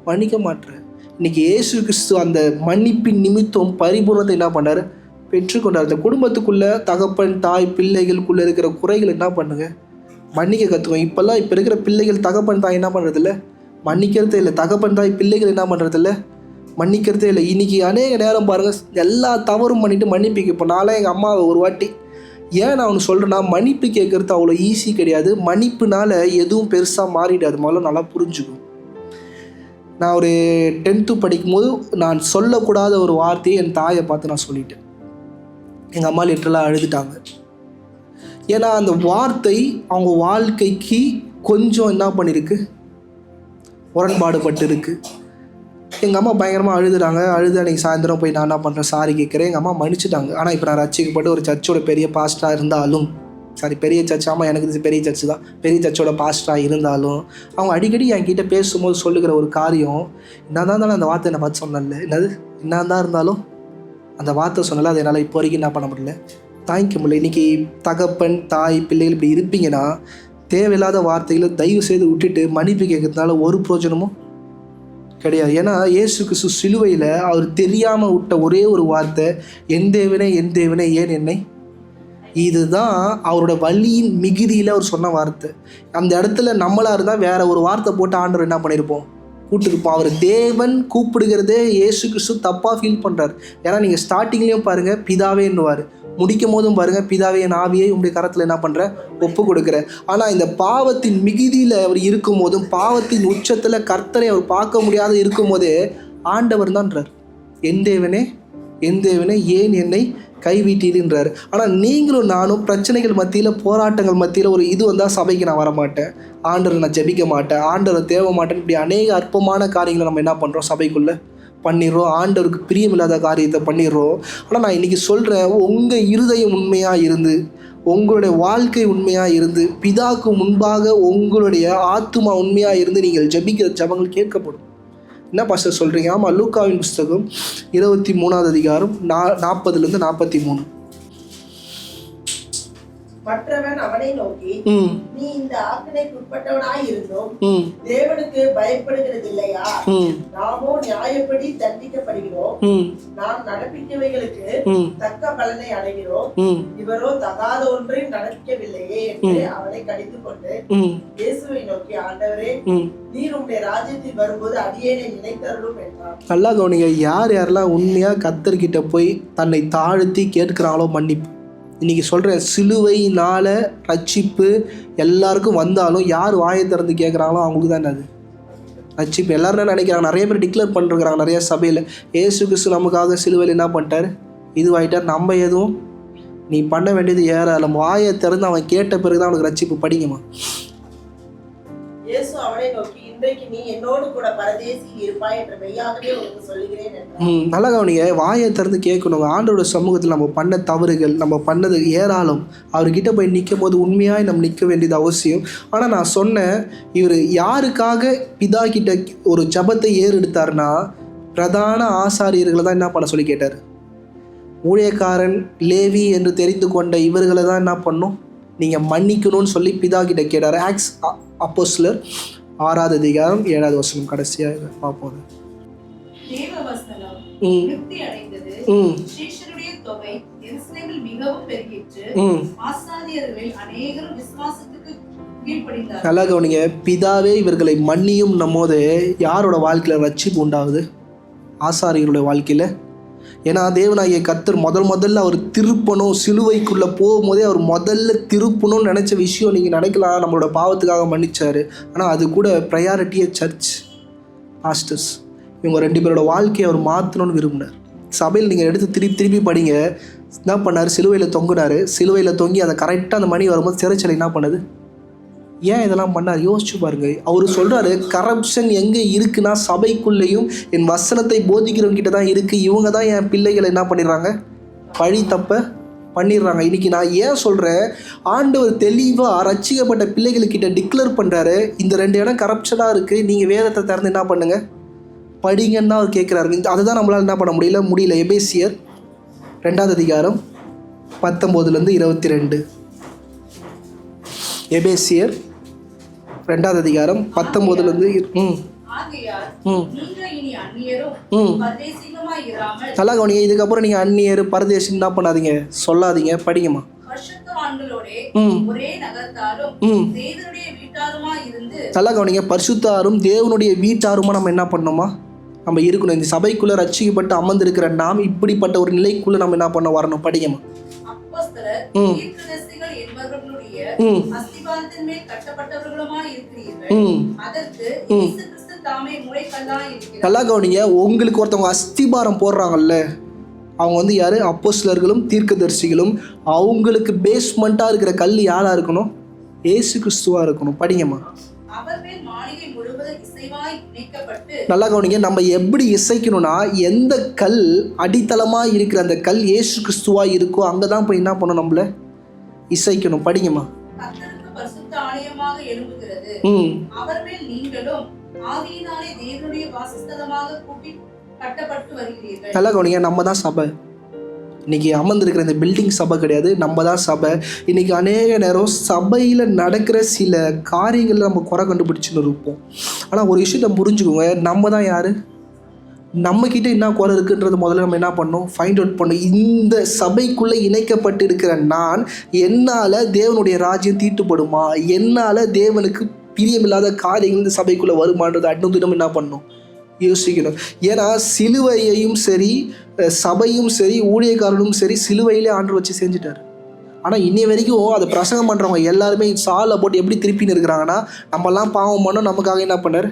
Speaker 6: மன்னிக்க மாட்டேற. இன்னைக்கு இயேசு கிறிஸ்து அந்த மன்னிப்பின் நிமித்தம் பரிபூர்ணத்தை என்ன பண்ணார்? பெற்றுக்கொண்டார். இந்த குடும்பத்துக்குள்ளே தகப்பன் தாய் பிள்ளைகளுக்குள்ளே இருக்கிற குறைகள் என்ன பண்ணுங்க? மன்னிக்க கற்றுக்கோங்க. இப்போ இருக்கிற பிள்ளைகள் தகப்பன் தாய் என்ன பண்ணுறதில்ல? மன்னிக்கிறதே இல்லை. தகப்பன் தாய் பிள்ளைகள் என்ன பண்ணுறதில்ல? மன்னிக்கிறதே இல்லை. இன்றைக்கி அநேக நேரம் பாருங்கள், எல்லா தவறும் பண்ணிவிட்டு மன்னிப்பு. இப்போ நாளே எங்கள் அம்மாவை ஒரு வாட்டி ஏன் நான் அவனு சொல்கிறேன்னா, மன்னிப்பு கேட்குறது அவ்வளோ ஈஸி கிடையாது. மன்னிப்புனால எதுவும் பெருசாக மாறிடாது. முதல்ல நல்லா புரிஞ்சுக்கும். நான் ஒரு 10th படிக்கும்போது நான் சொல்லக்கூடாத ஒரு வார்த்தையை என் தாயை பார்த்து நான் சொல்லிட்டேன். எங்கள் அம்மா லிட்டரலாக அழுதுட்டாங்க. ஏன்னா அந்த வார்த்தை அவங்க வாழ்க்கைக்கு கொஞ்சம் என்ன பண்ணியிருக்கு? முரண்பாடுபட்டு இருக்குது. எங்கள் அம்மா பயங்கரமாக அழுது அன்றைக்கி சாயந்தரம் போய் நான் என்ன பண்ணுறேன்? சாரி கேட்குறேன். எங்கள் அம்மா மன்னிச்சிட்டாங்க. ஆனால் இப்போ நான் ரட்சிக்கப்பட்டு ஒரு சர்ச்சோட பெரிய பாஸ்டராக இருந்தாலும், பெரிய சர்ச், ஆமாம் எனக்கு இது பெரிய சர்ச்சு தான், பெரிய சர்ச்சோட பாஸ்டராக இருந்தாலும் அவங்க அடிக்கடி என்கிட்ட பேசும்போது சொல்லுகிற ஒரு காரியம், என்ன தான் இருந்தாலும் அந்த வார்த்தை என்னை பார்த்து சொன்னல, என்ன தான் இருந்தாலும் அந்த வார்த்தை சொன்னல, அது என்னால் இப்போ வரைக்கும் என்ன பண்ண முடியல, தாங்கிக்க முடியல. இன்றைக்கி தகப்பன் தாய் பிள்ளைகள் இப்படி இருப்பீங்கன்னா தேவையில்லாத வார்த்தைகளை தயவு செய்து விட்டுட்டு மன்னிப்பு கேட்கறதுனால ஒரு பிரயோஜனமும் கிடையாது. ஏன்னா இயேசு கிறிஸ்து சிலுவையில் அவர் தெரியாமல் விட்ட ஒரே ஒரு வார்த்தை, என் தேவனே ஏன் என்னை. இதுதான் அவரோட வலியின் மிகுதியில் அவர் சொன்ன வார்த்தை. அந்த இடத்துல நம்மளாக இருந்தால் வேற ஒரு வார்த்தை போட்டு ஆண்டவர் என்ன பண்ணியிருப்போம்? கூப்பிட்டுருப்போம். அவர் தேவன் கூப்பிடுகிறதே இயேசு கிறிஸ்து தப்பாக ஃபீல் பண்ணுறாரு. ஏன்னா நீங்கள் ஸ்டார்டிங்லேயும் பாருங்கள் பிதாவே என்னுவார், முடிக்கும் போதும் பாருங்கள் பிதாவே என் ஆவியை உங்களுடைய கரத்தில் என்ன பண்ணுறேன்? ஒப்பு கொடுக்குறேன். ஆனால் இந்த பாவத்தின் மிகுதியில் அவர் இருக்கும் போதும், பாவத்தின் உச்சத்தில் கர்த்தரை அவர் பார்க்க முடியாத இருக்கும் போதே ஆண்டவர் தான்றார், என் தேவனே ஏன் என்னை கைவிட்டீர்ன்றார். ஆனால் நீங்களும் நானும் பிரச்சனைகள் மத்தியில், போராட்டங்கள் மத்தியில் ஒரு இது வந்தால் சபைக்கு நான் வரமாட்டேன், ஆண்டவரை நான் ஜெபிக்க மாட்டேன், ஆண்டவரை தேவ மாட்டேன், இப்படி அநேக அற்பமான காரியங்களை நம்ம என்ன பண்ணுறோம்? சபைக்குள்ளே பண்ணிடுறோம். ஆண்டவருக்கு பிரியமில்லாத காரியத்தை பண்ணிடுறோம். ஆனால் நான் இன்றைக்கி சொல்கிறேன், உங்கள் இருதயம் உண்மையாக இருந்து, உங்களுடைய வாழ்க்கை உண்மையாக இருந்து, பிதாவுக்கு முன்பாக உங்களுடைய ஆத்துமா உண்மையாக இருந்து நீங்கள் ஜெபிக்கிற ஜெபங்கள் கேட்கப்படும். என்ன பாஸ்டர் சொல்கிறீங்க? ஆமாம், லூக்காவின் புஸ்தகம் 23ஆம் அதிகாரம் 40 to 43.
Speaker 4: மற்றவன் அவனை நோக்கி,
Speaker 6: ம்
Speaker 4: நீ இந்த ஆக்கினைக்கு உட்பட்டவனாய் இருந்தும்
Speaker 6: ம்
Speaker 4: தேவனுக்கு பயப்படுகிறது இல்லையா?
Speaker 6: ம்
Speaker 4: நாமோ நியாயப்படி தண்டிக்கப்படுகிறோம்,
Speaker 6: ம்
Speaker 4: நாம் நடப்பிக்கவைகளுக்கு
Speaker 6: ம்
Speaker 4: தக்க பலனை அடைகிறோம்,
Speaker 6: ம்
Speaker 4: இவரோ தகாத ஒன்றையும் நடப்பிக்கவில்லையே என்று அவனை கடிந்து கொண்டு
Speaker 6: ம்
Speaker 4: இயேசுவை நோக்கி, ஆண்டவரே,
Speaker 6: ம்
Speaker 4: நீர் உம்முடைய ராஜ்யத்தில் வரும்போது அடியேனை நினைத்தருளும் என்றார்.
Speaker 6: நல்லா கவனிங்க, யார் யாரெல்லாம் உண்மையாக கர்த்தர்கிட்ட போய் தன்னை தாழ்த்தி கேட்குறாங்களோ மன்னிப்பு. இன்றைக்கி சொல்கிறேன், சிலுவையினால் ரட்சிப்பு எல்லாருக்கும் வந்தாலும் யார் வாயை திறந்து கேட்குறாங்களோ அவங்களுக்கு தான் அது ரட்சிப்பு. எல்லோரும் என்ன நினைக்கிறாங்க, நிறைய பேர் டிக்ளேர் பண்ணிருக்கிறாங்க நிறைய சபையில், ஏசு கிறிஸ்து நமக்காக சிலுவையில் என்ன பண்ணிட்டார், இதுவாயிட்டார். நம்ம எதுவும் நீ பண்ண வேண்டியது ஏறாலும் வாயை திறந்து அவன் கேட்ட பிறகு தான் அவனுக்கு ரட்சிப்பு. படிங்கம்மா.
Speaker 4: இயேசு அவனை நோக்கி, இன்றைக்கு நீ என்னோடு கூட பரதேசியில் இருப்பாய் என்று மெய்யாகவே உனக்கு சொல்லுகிறேன் என்றார்.
Speaker 6: நல்லா கவனிங்க, வாயை திறந்து கேட்கணும். ஆண்டோட சமூகத்தில் நம்ம பண்ண தவறுகள், நம்ம பண்ணது ஏறாலும் அவர்கிட்ட போய் நிற்கும் போது உண்மையாக நம்ம நிற்க வேண்டியது அவசியம். ஆனால் நான் சொன்னேன், இவர் யாருக்காக பிதா கிட்ட ஒரு ஜபத்தை ஏறெடுத்தார்னா பிரதான ஆசாரியர்களை தான் என்ன பண்ண சொல்லி கேட்டார். ஊழியக்காரன் லேவி என்று தெரிந்து கொண்ட இவர்களை தான் என்ன பண்ணும், நீங்கள் மன்னிக்கணும்னு சொல்லி பிதா கிட்ட கேட்டார். ஆக்ஸ் அப்போஸ்தலர் 6வது அதிகாரம் 7வது வசனம் கடைசியாக பார்ப்போம்.
Speaker 4: தேவ வசனம் திருப்தி அடைந்தது, சீஷருடைய தொகை எருசலேமில் மிகவும் பெருகிற்று, ஆசாரியர்களில் அநேகரும் விசுவாசத்துக்கு கீழ்ப்படிந்தார்கள்.
Speaker 6: நல்லா கவனிங்க, பிதாவே இவர்களை மன்னியும் நம்மோது யாரோட வாழ்க்கையில் ரட்சிப்பு உண்டாகுது? ஆசாரியர்களுடைய வாழ்க்கையில். ஏன்னா தேவனாகிய கர்த்தர் முதல்ல அவர் திருப்பணும், சிலுவைக்குள்ளே போகும்போதே அவர் முதல்ல திருப்பணும்னு நினச்ச விஷயம் நீங்கள் நினைக்கலாம், நம்மளோட பாவத்துக்காக மன்னிச்சார். ஆனால் அது கூட ப்ரையாரிட்டியே சர்ச் பாஸ்டர்ஸ், இவங்க 2 பேரோட வாழ்க்கையை அவர் மாற்றணும்னு விரும்பினார். சபையில் நீங்கள் எடுத்து திருப்பி படிங்க. என்ன பண்ணார், சிலுவையில் தொங்குனார். சிலுவையில் தொங்கி அதை கரெக்டாக அந்த மணி வரும்போது சிறைச்சலை என்ன பண்ணுது, ஏன் இதெல்லாம் பண்ணார் யோசிச்சு பாருங்க. அவர் சொல்கிறாரு, கரப்ஷன் எங்கே இருக்குன்னா சபைக்குள்ளேயும் என் வசனத்தை போதிக்கிறவங்கிட்ட தான் இருக்குது. இவங்க தான் என் பிள்ளைகளை என்ன பண்ணிடுறாங்க, பழி தப்ப பண்ணிடுறாங்க. இன்றைக்கி நான் ஏன் சொல்கிறேன், ஆண்டவர் தெளிவாக ரட்சிக்கப்பட்ட பிள்ளைகளுக்கிட்ட டிக்ளேர் பண்ணுறாரு, இந்த 2 இடம் கரப்ஷனாக இருக்குது, நீங்கள் வேதத்தை திறந்து என்ன பண்ணுங்கள் படிங்கன்னா அவர் கேட்குறாரு. அதுதான் நம்மளால் என்ன பண்ண முடியல. எபேசியர் 2வது அதிகாரம் 19-22. எபேசியர் 2வது அதிகாரம் 19 நல்லா கவனிங்க. இதுக்கப்புறம் நீங்கள் அந்நியர் பரதேசி என்ன பண்ணாதீங்க, சொல்லாதீங்க. படிங்கம்மா. நல்லா கவனிங்க, பரிசுத்தாரும் தேவனுடைய வீட்டாருமா நம்ம என்ன பண்ணோமா, நம்ம இருக்கணும். இந்த சபைக்குள்ளே ரட்சிக்கப்பட்டு அமர்ந்திருக்கிற நாம் இப்படிப்பட்ட ஒரு நிலைக்குள்ளே நம்ம என்ன பண்ண வரணும். படிங்கம்மா. நல்லா கவனிங்க, உங்களுக்கு ஒருத்தவங்க அஸ்திபாரம் போடுறாங்கல்ல, அவங்க வந்து யாரு, அப்போஸ்தலர்களும் தீர்க்கதரிசிகளும். அவங்களுக்கு பேஸ்மெண்ட்டாக இருக்கிற கல் யாராக இருக்கணும், இயேசு கிறிஸ்துவாக இருக்கணும். படிங்கம்மா. நல்லா கவனிங்க, நம்ம எப்படி இசைக்கணும்னா எந்த கல் அடித்தளமாக இருக்கிற அந்த கல் இயேசு கிறிஸ்துவாக இருக்கோ அங்கே தான் போய் என்ன பண்ணணும், நம்மள இசைக்கணும். படிங்கம்மா. நல்லா கவனிங்க, நம்ம தான் சபை. இன்றைக்கி அமர்ந்திருக்கிற இந்த பில்டிங் சபை கிடையாது, நம்ம தான் சபை. இன்றைக்கி அநேக நேரம் சபையில் நடக்கிற சில காரியங்களில் நம்ம குறை கண்டுபிடிச்சின்னு இருப்போம். ஆனால் ஒரு விஷயத்தை புரிஞ்சுக்கோங்க, நம்ம தான் யார், நம்மக்கிட்ட என்ன குறை இருக்குன்றது முதல்ல நம்ம என்ன பண்ணணும், ஃபைண்ட் அவுட் பண்ணணும். இந்த சபைக்குள்ளே இணைக்கப்பட்டு இருக்கிற நான், என்னால் தேவனுடைய ராஜ்யம் தீட்டுப்படுமா, என்னால் தேவனுக்கு பிரியமில்லாத காரியங்கள் இந்த சபைக்குள்ளே வருமானது அனுதினம் என்ன பண்ணணும், யோசிக்கணும். ஏன்னா சிலுவையையும் சரி, சபையும் சரி, ஊழியக்காரனும் சரி, சிலுவையிலே ஆண்டவர் வச்சு செஞ்சுட்டார். ஆனால் இன்னை வரைக்கும் அதை பிரசங்கம் பண்ணுறவங்க எல்லாருமே சாலை போட்டு எப்படி திருப்பின்னு இருக்கிறாங்கன்னா, நம்மலாம் பாவம் பண்ணோம், நமக்காக என்ன பண்ணார்,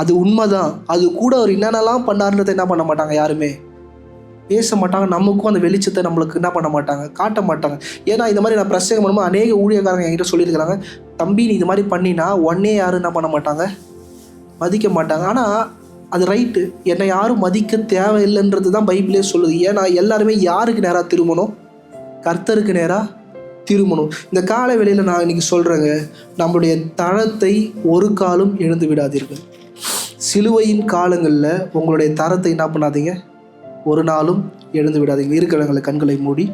Speaker 6: அது உண்மைதான். அது கூட அவர் என்னென்னலாம் பண்ணார்ன்றதை என்ன பண்ண மாட்டாங்க, யாருமே பேச மாட்டாங்க. நமக்கும் அந்த வெளிச்சத்தை நம்மளுக்கு என்ன பண்ண மாட்டாங்க, காட்ட மாட்டாங்க. ஏன்னா இந்த மாதிரி நான் பிரசங்கம் பண்ணும்போது அநேக ஊழியக்காரங்க என்கிட்ட சொல்லியிருக்கிறாங்க, தம்பி நீ இது மாதிரி பண்ணினா உடனே யாரும் என்ன பண்ண மாட்டாங்க, மதிக்க மாட்டாங்க. ஆனால் அது ரைட்டு, என்னை யாரும் மதிக்க தேவையில்லைன்றது தான் பைபிளே சொல்லுது. ஏன்னா எல்லாருமே யாருக்கு நேராக திரும்பணும், கர்த்தருக்கு நேராக திரும்பணும். இந்த கால வேளையில் நான் இன்னைக்கு சொல்கிறேங்க, நம்மளுடைய தரத்தை ஒரு காலம் எழுந்து விடாதீர்கள். சிலுவையின் காலங்களில் உங்களுடைய தரத்தை என்ன பண்ணாதீங்க, ஒரு நாளும் எழுந்து விடாதீங்க. இருக்கிறவங்களை கண்களை மூடி